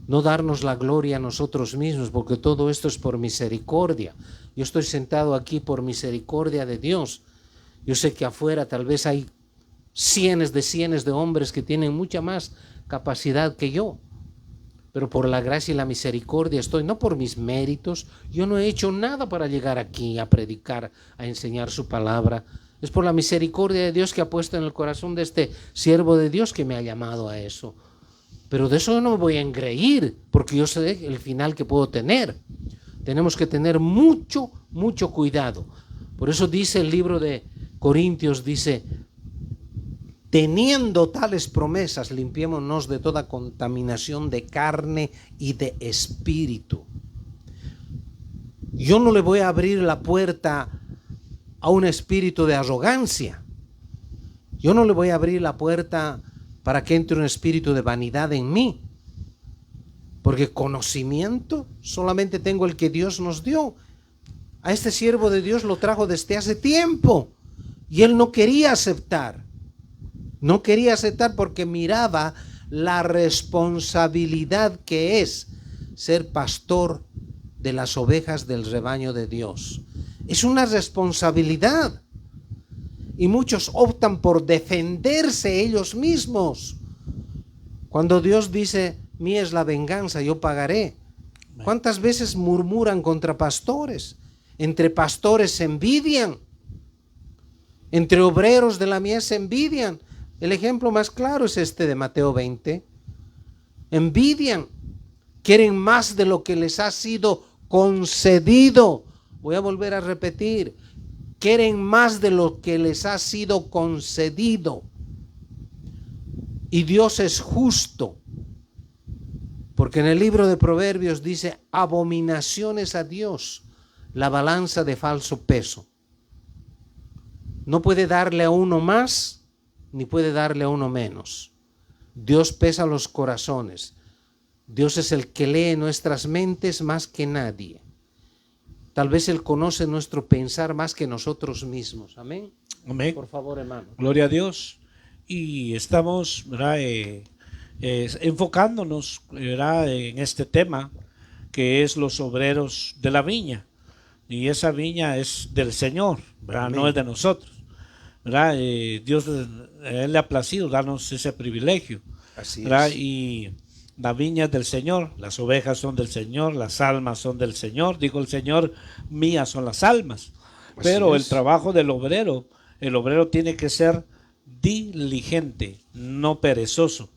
No darnos la gloria a nosotros mismos, porque todo esto es por misericordia. Yo estoy sentado aquí por misericordia de Dios. Yo sé que afuera tal vez hay cientos de hombres que tienen mucha más capacidad que yo. Pero por la gracia y la misericordia estoy, no por mis méritos. Yo no he hecho nada para llegar aquí a predicar, a enseñar su palabra. Es por la misericordia de Dios que ha puesto en el corazón de este siervo de Dios que me ha llamado a eso. Pero de eso no me voy a engreír, porque yo sé el final que puedo tener. Tenemos que tener mucho, mucho cuidado. Por eso dice el libro de Corintios, dice, teniendo tales promesas, limpiémonos de toda contaminación de carne y de espíritu. Yo no le voy a abrir la puerta a un espíritu de arrogancia. Yo no le voy a abrir la puerta para que entre un espíritu de vanidad en mí. Porque conocimiento solamente tengo el que Dios nos dio. A este siervo de Dios lo trajo desde hace tiempo. Y él no quería aceptar. No quería aceptar porque miraba la responsabilidad que es ser pastor de las ovejas del rebaño de Dios. Es una responsabilidad. Y muchos optan por defenderse ellos mismos. Cuando Dios dice, mía es la venganza, yo pagaré. ¿Cuántas veces murmuran contra pastores? Entre pastores se envidian. Entre obreros de la mies se envidian. El ejemplo más claro es este de Mateo 20. Envidian. Quieren más de lo que les ha sido concedido. Voy a volver a repetir. Quieren más de lo que les ha sido concedido. Y Dios es justo. Porque en el libro de Proverbios dice, abominaciones a Dios, la balanza de falso peso. No puede darle a uno más, ni puede darle a uno menos. Dios pesa los corazones. Dios es el que lee nuestras mentes más que nadie. Tal vez Él conoce nuestro pensar más que nosotros mismos. Amén. Amén. Por favor, hermano. Gloria a Dios. Y estamos, ¿verdad? Enfocándonos, ¿verdad?, en este tema que es los obreros de la viña. Y esa viña es del Señor, ¿verdad? No es de nosotros, ¿verdad? Dios, Él le ha placido darnos ese privilegio. Así ¿verdad? es. Y la viña es del Señor, las ovejas son del Señor, las almas son del Señor. Dijo el Señor, mías son las almas. Pero el trabajo del obrero, el obrero tiene que ser diligente, no perezoso.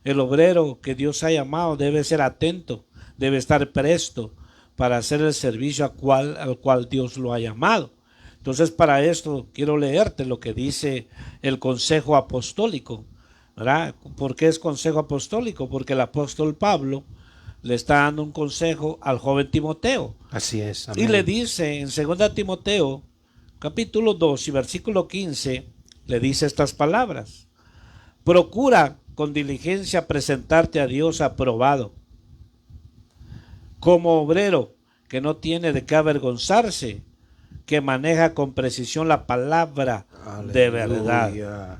El obrero que Dios ha llamado debe ser atento, debe estar presto para hacer el servicio al cual Dios lo ha llamado. Entonces, para esto quiero leerte lo que dice el consejo apostólico, ¿verdad? ¿Por qué es consejo apostólico? Porque el apóstol Pablo le está dando un consejo al joven Timoteo. Así es. Amén. Y le dice en 2 Timoteo, capítulo 2 y versículo 15, le dice estas palabras. Procura con diligencia presentarte a Dios aprobado, como obrero que no tiene de qué avergonzarse, que maneja con precisión la palabra de verdad.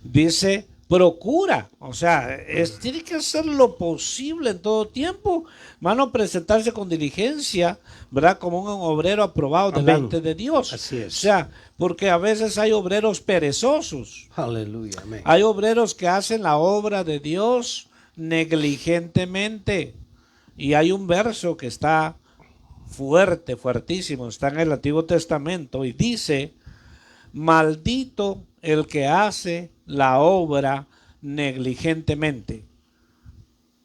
Dice, procura, o sea, tiene que hacer lo posible en todo tiempo, hermano, presentarse con diligencia, ¿verdad? Como un obrero aprobado delante de Dios. Así es. O sea, porque a veces hay obreros perezosos. Aleluya, amén. Hay obreros que hacen la obra de Dios negligentemente. Y hay un verso que está fuerte, fuertísimo, está en el Antiguo Testamento y dice, maldito el que hace la obra negligentemente.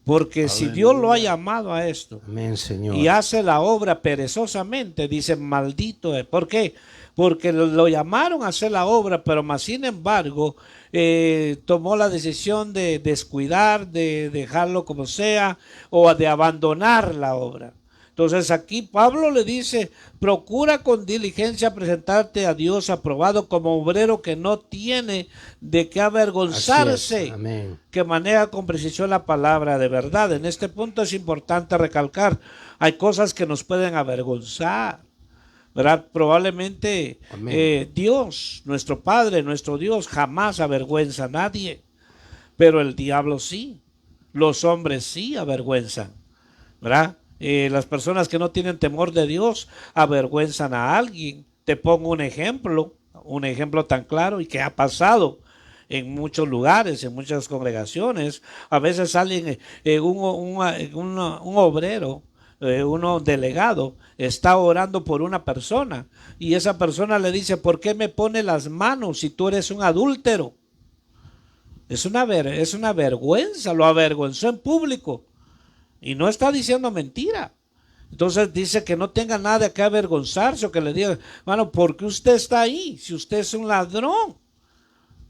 Porque si Dios lo ha llamado a esto Amén, Señor. y hace la obra perezosamente, dice maldito es. ¿Por qué? Porque lo llamaron a hacer la obra, pero más sin embargo tomó la decisión de descuidar, de dejarlo como sea o de abandonar la obra. Entonces aquí Pablo le dice, procura con diligencia presentarte a Dios aprobado como obrero que no tiene de qué avergonzarse, Amén. que maneja con precisión la palabra de verdad. En este punto es importante recalcar, hay cosas que nos pueden avergonzar, ¿verdad? Probablemente Dios, nuestro Padre, nuestro Dios, jamás avergüenza a nadie, pero el diablo sí, los hombres sí avergüenzan, ¿verdad? Las personas que no tienen temor de Dios avergüenzan a alguien. Te pongo un ejemplo tan claro y que ha pasado en muchos lugares, en muchas congregaciones. A veces salen un obrero, un delegado, está orando por una persona y esa persona le dice, ¿por qué me pone las manos si tú eres un adúltero? Es una vergüenza, lo avergonzó en público. Y no está diciendo mentira. Entonces dice que no tenga nada de qué avergonzarse o que le diga, bueno, ¿por qué usted está ahí? Si usted es un ladrón,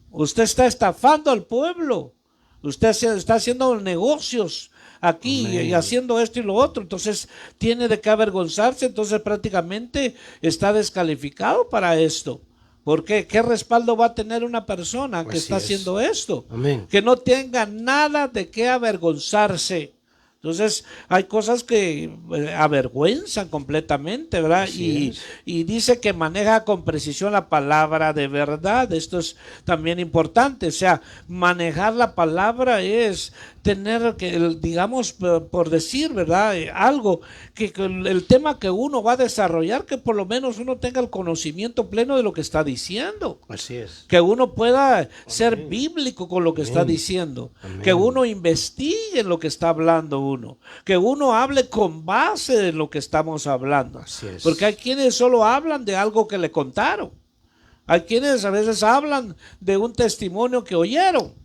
usted está estafando al pueblo, usted está haciendo negocios aquí y haciendo esto y lo otro, entonces tiene de qué avergonzarse, entonces prácticamente está descalificado para esto. ¿Por qué? ¿Qué respaldo va a tener una persona que está haciendo esto? Amén. Que no tenga nada de qué avergonzarse. Entonces hay cosas que avergüenzan completamente, ¿verdad? Y dice que maneja con precisión la palabra de verdad. Esto es también importante. O sea, manejar la palabra es tener que, digamos, por decir, ¿verdad? Algo que el tema que uno va a desarrollar, que por lo menos uno tenga el conocimiento pleno de lo que está diciendo. Así es. Que uno pueda ser bíblico con lo que está diciendo. Que uno investigue en lo que está hablando uno. Que uno hable con base de lo que estamos hablando. Así es. Porque hay quienes solo hablan de algo que le contaron. Hay quienes a veces hablan de un testimonio que oyeron.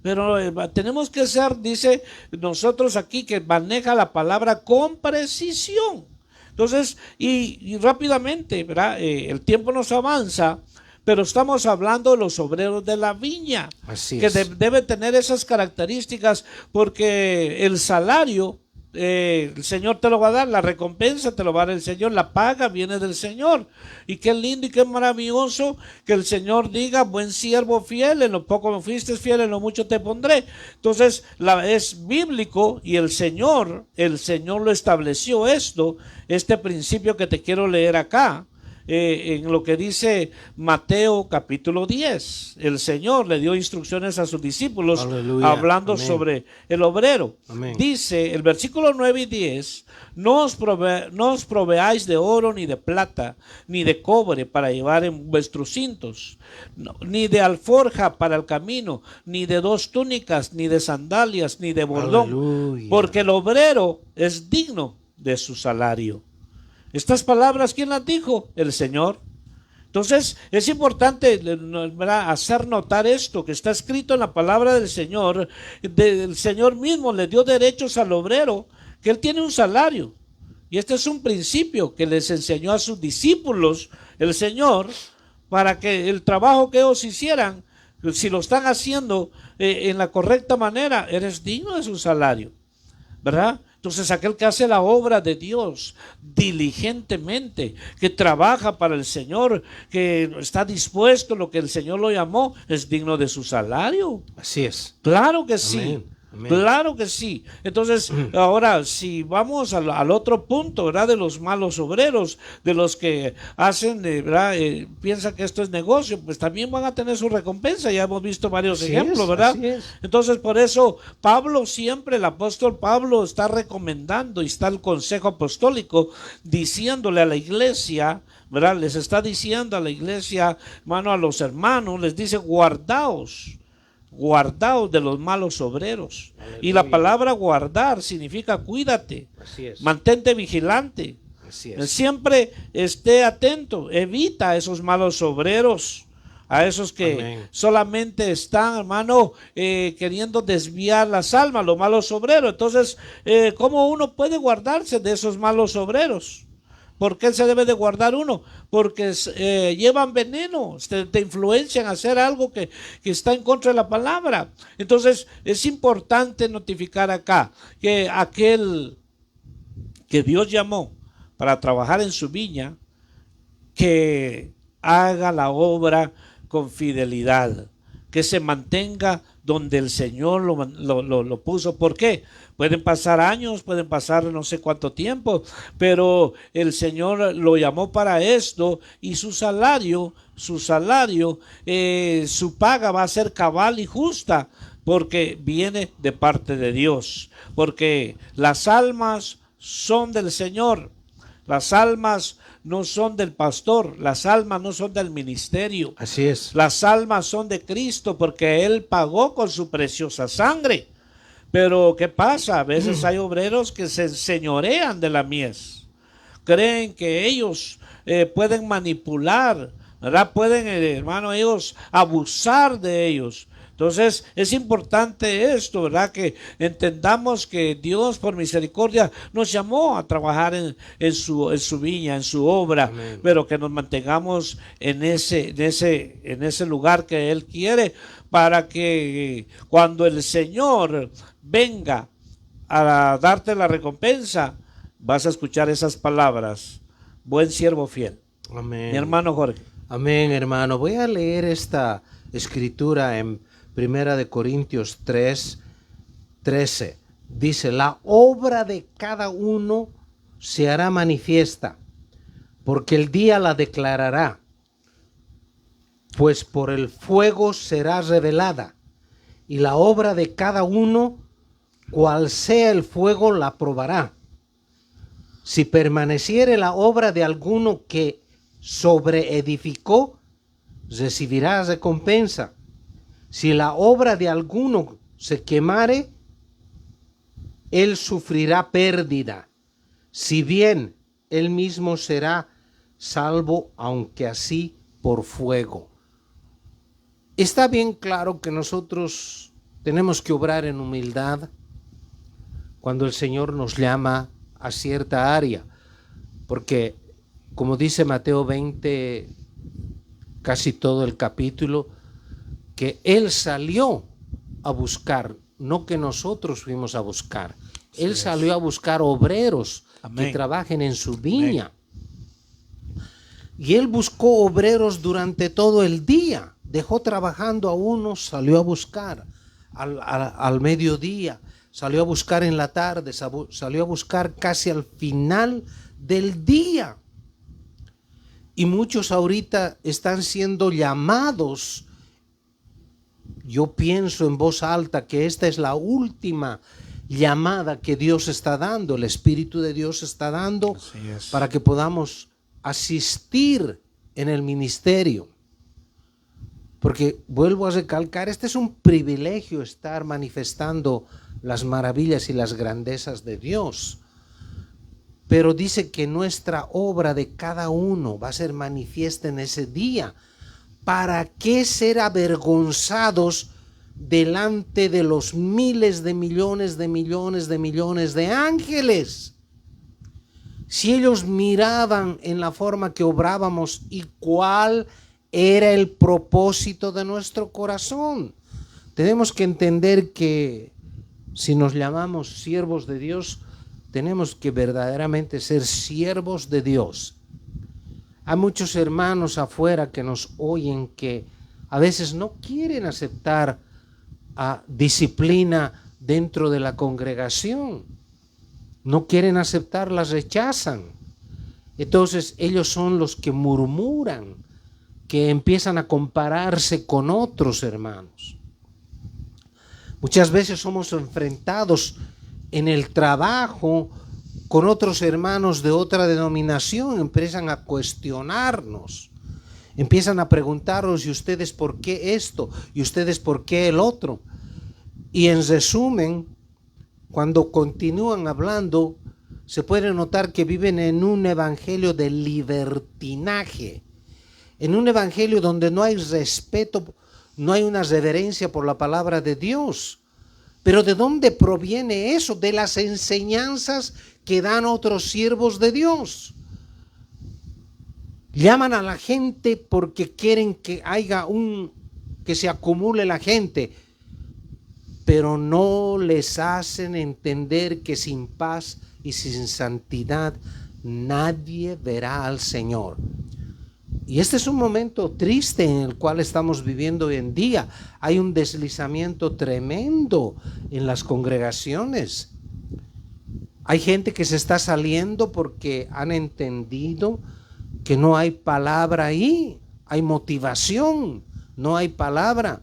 Pero tenemos que ser, dice nosotros aquí, que maneja la palabra con precisión. Entonces, y rápidamente, ¿verdad? El tiempo nos avanza, pero estamos hablando de los obreros de la viña, Así que es. debe tener esas características, porque el salario, el Señor te lo va a dar, la recompensa te lo va a dar el Señor, la paga viene del Señor. Y qué lindo y qué maravilloso que el Señor diga, buen siervo fiel, en lo poco me fuiste fiel, en lo mucho te pondré. Entonces es bíblico y el Señor lo estableció este principio que te quiero leer acá. En lo que dice Mateo capítulo 10, el Señor le dio instrucciones a sus discípulos. Aleluya. Hablando Amén. Sobre el obrero. Amén. Dice el versículo 9 y 10, no os proveáis de oro ni de plata ni de cobre para llevar en vuestros cintos, ni de alforja para el camino, ni de 2 túnicas, ni de sandalias, ni de bordón. Aleluya. Porque el obrero es digno de su salario. Estas palabras, ¿quién las dijo? El Señor. Entonces, es importante, ¿verdad?, hacer notar esto, que está escrito en la palabra del Señor. El Señor mismo le dio derechos al obrero, que él tiene un salario. Y este es un principio que les enseñó a sus discípulos el Señor, para que el trabajo que ellos hicieran, si lo están haciendo en la correcta manera, eres digno de su salario, ¿verdad? Entonces aquel que hace la obra de Dios diligentemente, que trabaja para el Señor, que está dispuesto a lo que el Señor lo llamó, es digno de su salario. Así es. Claro que sí. Amén. Amén. Claro que sí. Entonces, ahora, si vamos al otro punto, ¿verdad? De los malos obreros, de los que hacen, ¿verdad? Piensan que esto es negocio, pues también van a tener su recompensa. Ya hemos visto varios ejemplos, ¿verdad? Así es. Entonces, por eso, Pablo siempre, el apóstol Pablo está recomendando, y está el consejo apostólico diciéndole a la iglesia, ¿verdad? Les está diciendo a la iglesia, hermano, a los hermanos, les dice, guardaos de los malos obreros. Aleluya. Y la palabra guardar significa cuídate, mantente vigilante, siempre esté atento, evita esos malos obreros. a esos que Amén. solamente están, hermano, queriendo desviar las almas, los malos obreros. Entonces, ¿cómo uno puede guardarse de esos malos obreros? ¿Por qué se debe de guardar uno? Porque llevan veneno, te influencian a hacer algo que está en contra de la palabra. Entonces, es importante notificar acá que aquel que Dios llamó para trabajar en su viña, que haga la obra con fidelidad, que se mantenga donde el Señor lo puso. ¿Por qué? Pueden pasar años, pueden pasar no sé cuánto tiempo, pero el Señor lo llamó para esto y su paga va a ser cabal y justa, porque viene de parte de Dios, porque las almas son del Señor. Las almas no son del pastor, las almas no son del ministerio. Así es. Las almas son de Cristo porque Él pagó con su preciosa sangre. Pero ¿qué pasa? A veces hay obreros que se señorean de la mies. Creen que ellos pueden manipular, ¿verdad? Pueden, hermano, ellos abusar de ellos. Entonces es importante esto, ¿verdad? Que entendamos que Dios por misericordia nos llamó a trabajar en su viña, en su obra. Amén. Pero que nos mantengamos en ese lugar que Él quiere, para que cuando el Señor venga a darte la recompensa, vas a escuchar esas palabras: buen siervo fiel. Amén. Mi hermano Jorge. Amén, hermano. Voy a leer esta escritura en 1 Corintios 3:13. Dice: la obra de cada uno se hará manifiesta, porque el día la declarará, pues por el fuego será revelada, y la obra de cada uno, cual sea el fuego, la probará. Si permaneciere la obra de alguno que sobreedificó, recibirá recompensa. Si la obra de alguno se quemare, él sufrirá pérdida, si bien él mismo será salvo, aunque así por fuego. Está bien claro que nosotros tenemos que obrar en humildad cuando el Señor nos llama a cierta área, porque como dice Mateo 20, casi todo el capítulo, que Él salió a buscar, no que nosotros fuimos a buscar. Él salió a buscar obreros que trabajen en su viña. Y Él buscó obreros durante todo el día. Dejó trabajando a unos, salió a buscar al mediodía, salió a buscar en la tarde, salió a buscar casi al final del día. Y muchos ahorita están siendo llamados. Yo pienso en voz alta que esta es la última llamada que Dios está dando, el Espíritu de Dios está dando para que podamos asistir en el ministerio. Porque vuelvo a recalcar, este es un privilegio estar manifestando las maravillas y las grandezas de Dios. Pero dice que nuestra obra de cada uno va a ser manifiesta en ese día. ¿Para qué ser avergonzados delante de los miles de millones de ángeles? Si ellos miraban en la forma que obrábamos y cuál era el propósito de nuestro corazón. Tenemos que entender que si nos llamamos siervos de Dios, tenemos que verdaderamente ser siervos de Dios. Hay muchos hermanos afuera que nos oyen que a veces no quieren aceptar disciplina dentro de la congregación. No quieren aceptar, la rechazan. Entonces ellos son los que murmuran, que empiezan a compararse con otros hermanos. Muchas veces somos enfrentados en el trabajo con otros hermanos de otra denominación, empiezan a cuestionarnos, empiezan a preguntarnos: ¿y ustedes por qué esto? ¿Y ustedes por qué el otro? Y en resumen, cuando continúan hablando, se puede notar que viven en un evangelio de libertinaje, en un evangelio donde no hay respeto, no hay una reverencia por la palabra de Dios. Pero ¿de dónde proviene eso? De las enseñanzas que dan otros siervos de Dios. Llaman a la gente porque quieren que que se acumule la gente, pero no les hacen entender que sin paz y sin santidad nadie verá al Señor. Y este es un momento triste en el cual estamos viviendo hoy en día. Hay un deslizamiento tremendo en las congregaciones. Hay gente que se está saliendo porque han entendido que no hay palabra ahí, hay motivación, no hay palabra.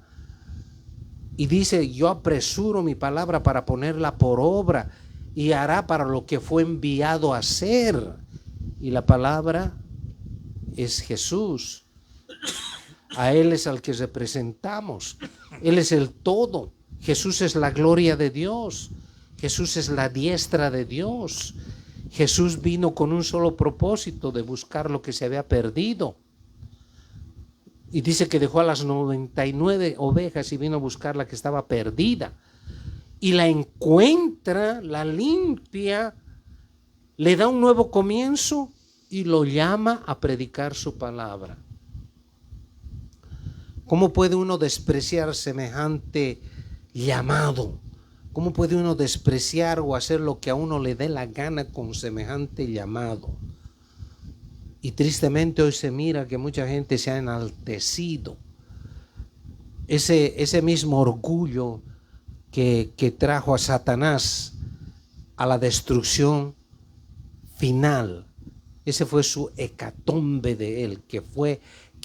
Y dice, yo apresuro mi palabra para ponerla por obra y hará para lo que fue enviado a hacer. Y la palabra es Jesús. A Él es al que representamos. Él es el todo. Jesús es la gloria de Dios. Jesús es la diestra de Dios. Jesús vino con un solo propósito, de buscar lo que se había perdido. Y dice que dejó a las 99 ovejas y vino a buscar la que estaba perdida. Y la encuentra, la limpia, le da un nuevo comienzo y lo llama a predicar su palabra. ¿Cómo puede uno despreciar semejante llamado? ¿Cómo puede uno despreciar o hacer lo que a uno le dé la gana con semejante llamado? Y tristemente hoy se mira que mucha gente se ha enaltecido. Ese mismo orgullo que trajo a Satanás a la destrucción final. Ese fue su hecatombe de él, que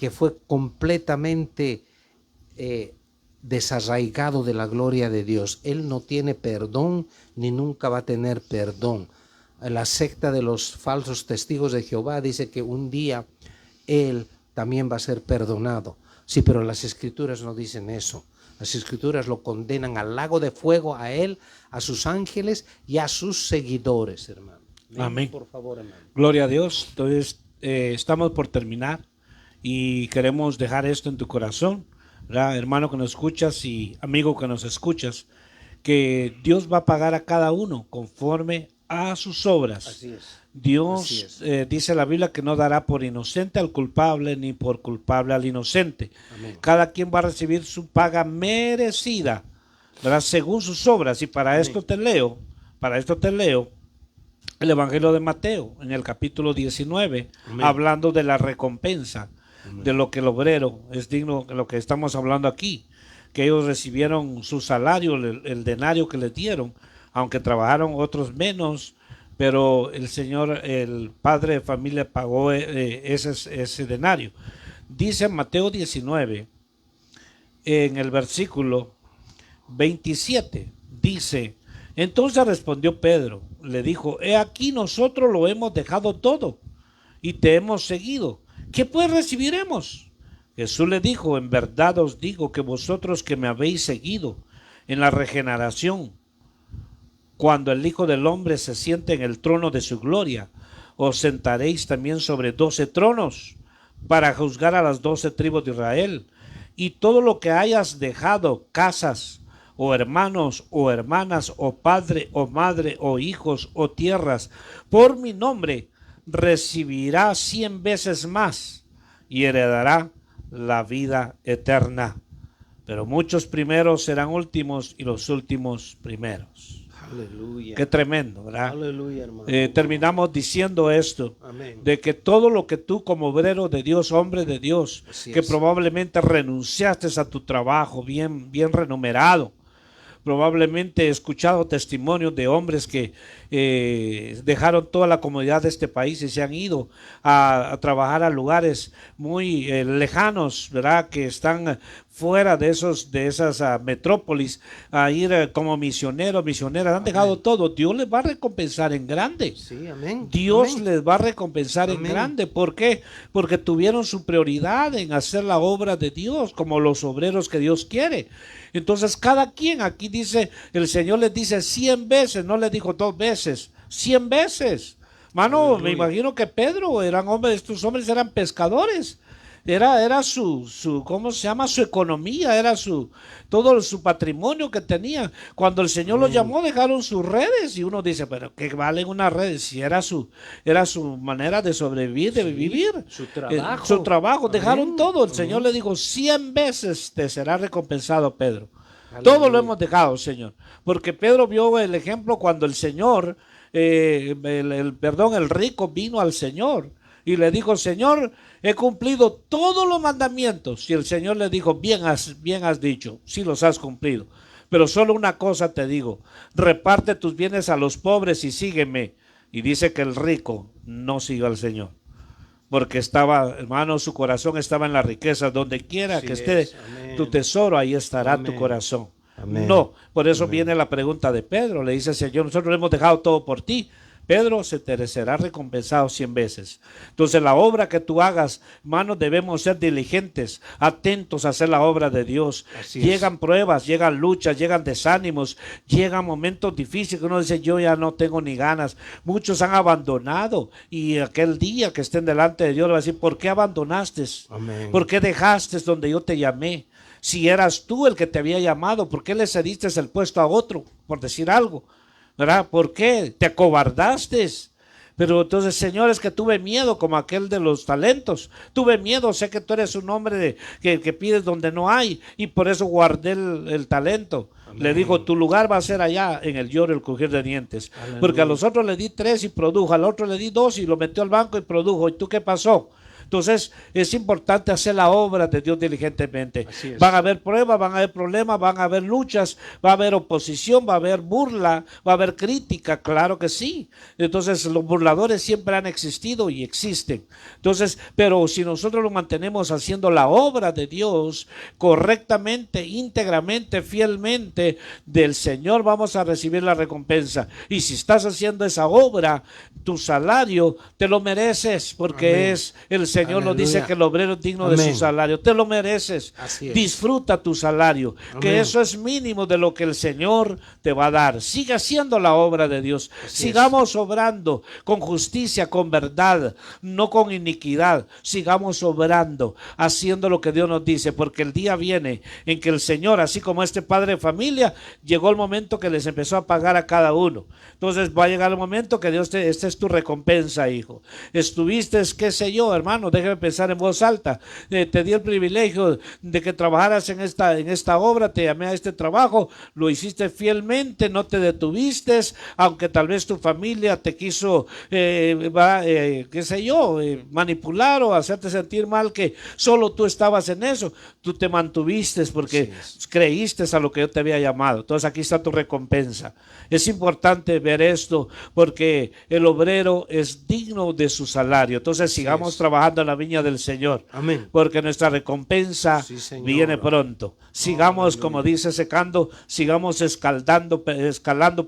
fue completamente desarraigado de la gloria de Dios. Él no tiene perdón ni nunca va a tener perdón. La secta de los falsos testigos de Jehová dice que un día él también va a ser perdonado. Sí, pero las escrituras no dicen eso. Las escrituras lo condenan al lago de fuego, a él, a sus ángeles y a sus seguidores, hermano. Amén. Por favor, hermano. Gloria a Dios. Entonces, estamos por terminar y queremos dejar esto en tu corazón, ¿verdad? Hermano que nos escuchas y amigo que nos escuchas, que Dios va a pagar a cada uno conforme a sus obras. Así es. Dios, Así es. dice la Biblia, que no dará por inocente al culpable ni por culpable al inocente. Amén. Cada quien va a recibir su paga merecida, ¿verdad? Según sus obras. Y para esto te leo el Evangelio de Mateo en el capítulo 19, Amén. hablando de la recompensa, Amén. de lo que el obrero es digno, de lo que estamos hablando aquí, que ellos recibieron su salario, el denario que les dieron, aunque trabajaron otros menos, pero el Señor, el padre de familia, pagó ese denario. Dice Mateo 19, en el versículo 27, dice: entonces respondió Pedro, le dijo: he aquí, nosotros lo hemos dejado todo y te hemos seguido. ¿Qué pues recibiremos? Jesús le dijo: en verdad os digo que vosotros que me habéis seguido en la regeneración, cuando el Hijo del Hombre se siente en el trono de su gloria, os sentaréis también sobre 12 tronos para juzgar a las 12 tribus de Israel. Y todo lo que hayas dejado, casas, o hermanos, o hermanas, o padre, o madre, o hijos, o tierras, por mi nombre, recibirá 100 veces más y heredará la vida eterna. Pero muchos primeros serán últimos y los últimos primeros. Aleluya. Qué tremendo, ¿verdad? Aleluya, hermano. Terminamos diciendo esto, Amén. de que todo lo que tú como obrero de Dios, hombre de Dios, Así que es. probablemente renunciaste a tu trabajo bien remunerado, probablemente he escuchado testimonios de hombres que dejaron toda la comodidad de este país y se han ido a trabajar a lugares muy lejanos, ¿verdad? Que están fuera de esas metrópolis, a ir como misioneros, misioneras. Han dejado todo. Dios les va a recompensar en grande. Sí, amén. Dios Amén. les va a recompensar en Amén. grande. ¿Por qué? Porque tuvieron su prioridad en hacer la obra de Dios, como los obreros que Dios quiere. Entonces cada quien, aquí dice, el Señor les dice 100 veces, no les dijo 2 veces, 100 veces. Mano, Aleluya. me imagino que Pedro, estos hombres eran pescadores. era ¿cómo se llama? Su economía, era todo su patrimonio que tenía. Cuando el Señor los llamó, dejaron sus redes y uno dice, pero ¿qué valen unas redes? Si era su manera de sobrevivir, de vivir. Su trabajo, dejaron todo. El Señor le dijo, 100 veces te será recompensado, Pedro. Todo lo hemos dejado, Señor. Porque Pedro vio el ejemplo cuando el Señor, el rico vino al Señor y le dijo, Señor, he cumplido todos los mandamientos. Y el Señor le dijo, bien has dicho, sí los has cumplido. Pero solo una cosa te digo, reparte tus bienes a los pobres y sígueme. Y dice que el rico no siguió al Señor. Porque estaba, hermano, su corazón estaba en la riqueza. Donde quiera que esté tu tesoro, ahí estará tu corazón. Amén. No, por eso viene la pregunta de Pedro. Le dice, Señor, nosotros hemos dejado todo por ti. Pedro, se te será recompensado 100 veces. Entonces la obra que tú hagas, hermanos, debemos ser diligentes, atentos a hacer la obra de Dios. Llegan pruebas, llegan luchas, llegan desánimos, llegan momentos difíciles que uno dice, yo ya no tengo ni ganas. Muchos han abandonado y aquel día que estén delante de Dios le va a decir, ¿por qué abandonaste? Amén. ¿Por qué dejaste donde yo te llamé? Si eras tú el que te había llamado, ¿por qué le cediste el puesto a otro? Por decir algo. ¿Verdad? ¿Por qué? Te acobardaste. Pero entonces, Señor, es que tuve miedo, como aquel de los talentos. Tuve miedo, sé que tú eres un hombre que pides donde no hay, y por eso guardé el talento. Amén. Le digo, tu lugar va a ser allá en el lloro, el crujir de dientes. Aleluya. Porque a los otros le di 3 y produjo, al otro le di 2 y lo metió al banco y produjo. ¿Y tú qué pasó? Entonces es importante hacer la obra de Dios diligentemente. Van a haber pruebas, van a haber problemas, van a haber luchas, va a haber oposición, va a haber burla, va a haber crítica, claro que sí. Entonces los burladores siempre han existido y existen. Entonces, pero si nosotros lo mantenemos haciendo la obra de Dios correctamente, íntegramente, fielmente, del Señor vamos a recibir la recompensa. Y si estás haciendo esa obra, tu salario te lo mereces, porque amén, es el Señor. Nos dice que el obrero es digno amén de su salario. Te lo mereces. Disfruta tu salario, amén, que eso es mínimo de lo que el Señor te va a dar. Sigue haciendo la obra de Dios. Sigamos obrando con justicia, con verdad, no con iniquidad. Sigamos obrando, haciendo lo que Dios nos dice, porque el día viene en que el Señor, así como este padre de familia, llegó el momento que les empezó a pagar a cada uno. Entonces va a llegar el momento que Dios esta es tu recompensa, hijo. Estuviste, qué sé yo, hermano, déjeme pensar en voz alta. Te di el privilegio de que trabajaras en esta obra, te llamé a este trabajo, lo hiciste fielmente, no te detuviste, aunque tal vez tu familia te quiso, qué sé yo, manipular o hacerte sentir mal, que solo tú estabas en eso. Tú te mantuviste porque creíste a lo que yo te había llamado. Entonces aquí está tu recompensa. Es importante ver esto porque el obrero es digno de su salario. Entonces sigamos trabajando en la viña del Señor. Amén. Porque nuestra recompensa viene pronto. Sigamos, como dice secando, sigamos escalando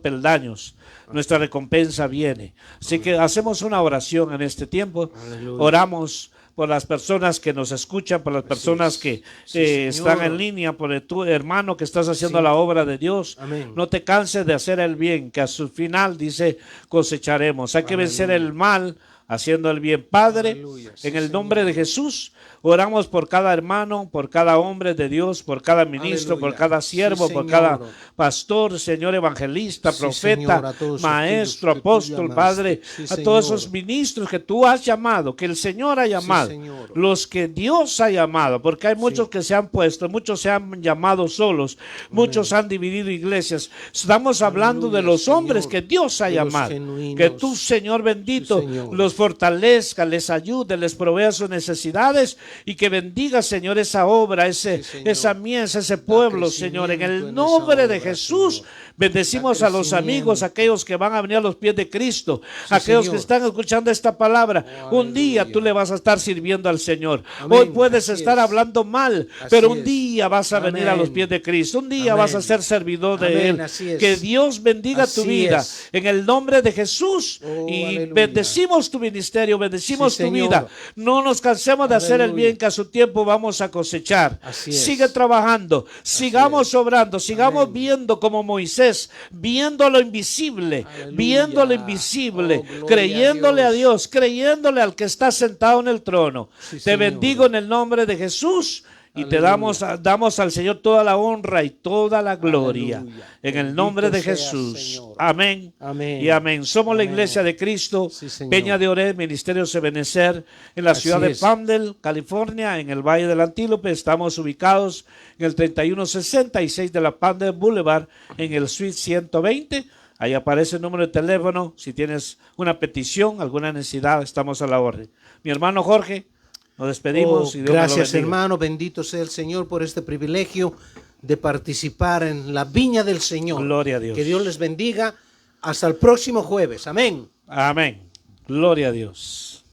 peldaños. Nuestra recompensa viene. Así que hacemos una oración en este tiempo. Aleluya. Oramos por las personas que nos escuchan, por las personas que están en línea, por tu hermano que estás haciendo la obra de Dios. Amén. No te canses de hacer el bien, que a su final, dice, cosecharemos. Hay que vencer el mal haciendo el bien. Padre, en el nombre de Jesús, oramos por cada hermano, por cada hombre de Dios, por cada ministro, por cada siervo, por cada pastor, Señor, evangelista, profeta, maestro, apóstol, Padre, a todos esos ministros que tú has llamado, que el Señor ha llamado, los que Dios ha llamado, porque hay muchos que se han puesto, muchos se han llamado solos, muchos han dividido iglesias. Estamos hablando de los hombres que Dios ha llamado, que tú, Señor bendito, los fortalezca, les ayude, les provea sus necesidades y que bendiga, Señor, esa obra, esa mies, ese pueblo, Señor, en el nombre de Jesús. Bendecimos a los amigos, aquellos que van a venir a los pies de Cristo, aquellos que están escuchando esta palabra. Un día tú le vas a estar sirviendo al Señor. Hoy puedes estar hablando mal, pero un día vas a venir a los pies de Cristo. Un día vas a ser servidor de Él. Que Dios bendiga tu vida en el nombre de Jesús y bendecimos tu vida. ministerio, bendecimos Sí, tu Señor. vida. No nos cansemos de hacer el Aleluya. bien, que a su tiempo vamos a cosechar. Así es. Sigue trabajando, sigamos obrando, sigamos Amén. viendo como Moisés, viendo lo invisible, Aleluya. viendo lo invisible, Oh, gloria creyéndole a a Dios. Dios, creyéndole al que está sentado en el trono. Sí, Te Señor. bendigo en el nombre de Jesús. Y te Aleluya. damos al Señor toda la honra y toda la gloria. Aleluya. En el Bendito nombre de seas, Jesús. Señor. Amén. Amén. Y amén. Somos la Amén. iglesia de Cristo, Sí, Señor. Peña de Oreb, Ministerio Sebenecer, en la Así ciudad de es. Palmdale, California, en el Valle del Antílope. Estamos ubicados en el 3166 de la Palmdale Boulevard, en el Suite 120. Ahí aparece el número de teléfono. Si tienes una petición, alguna necesidad, estamos a la orden. Mi hermano Jorge, nos despedimos. Oh, Y Dios me lo gracias, bendiga. hermano. Bendito sea el Señor por este privilegio de participar en la viña del Señor. Gloria a Dios. Que Dios les bendiga. Hasta el próximo jueves. Amén. Amén. Gloria a Dios.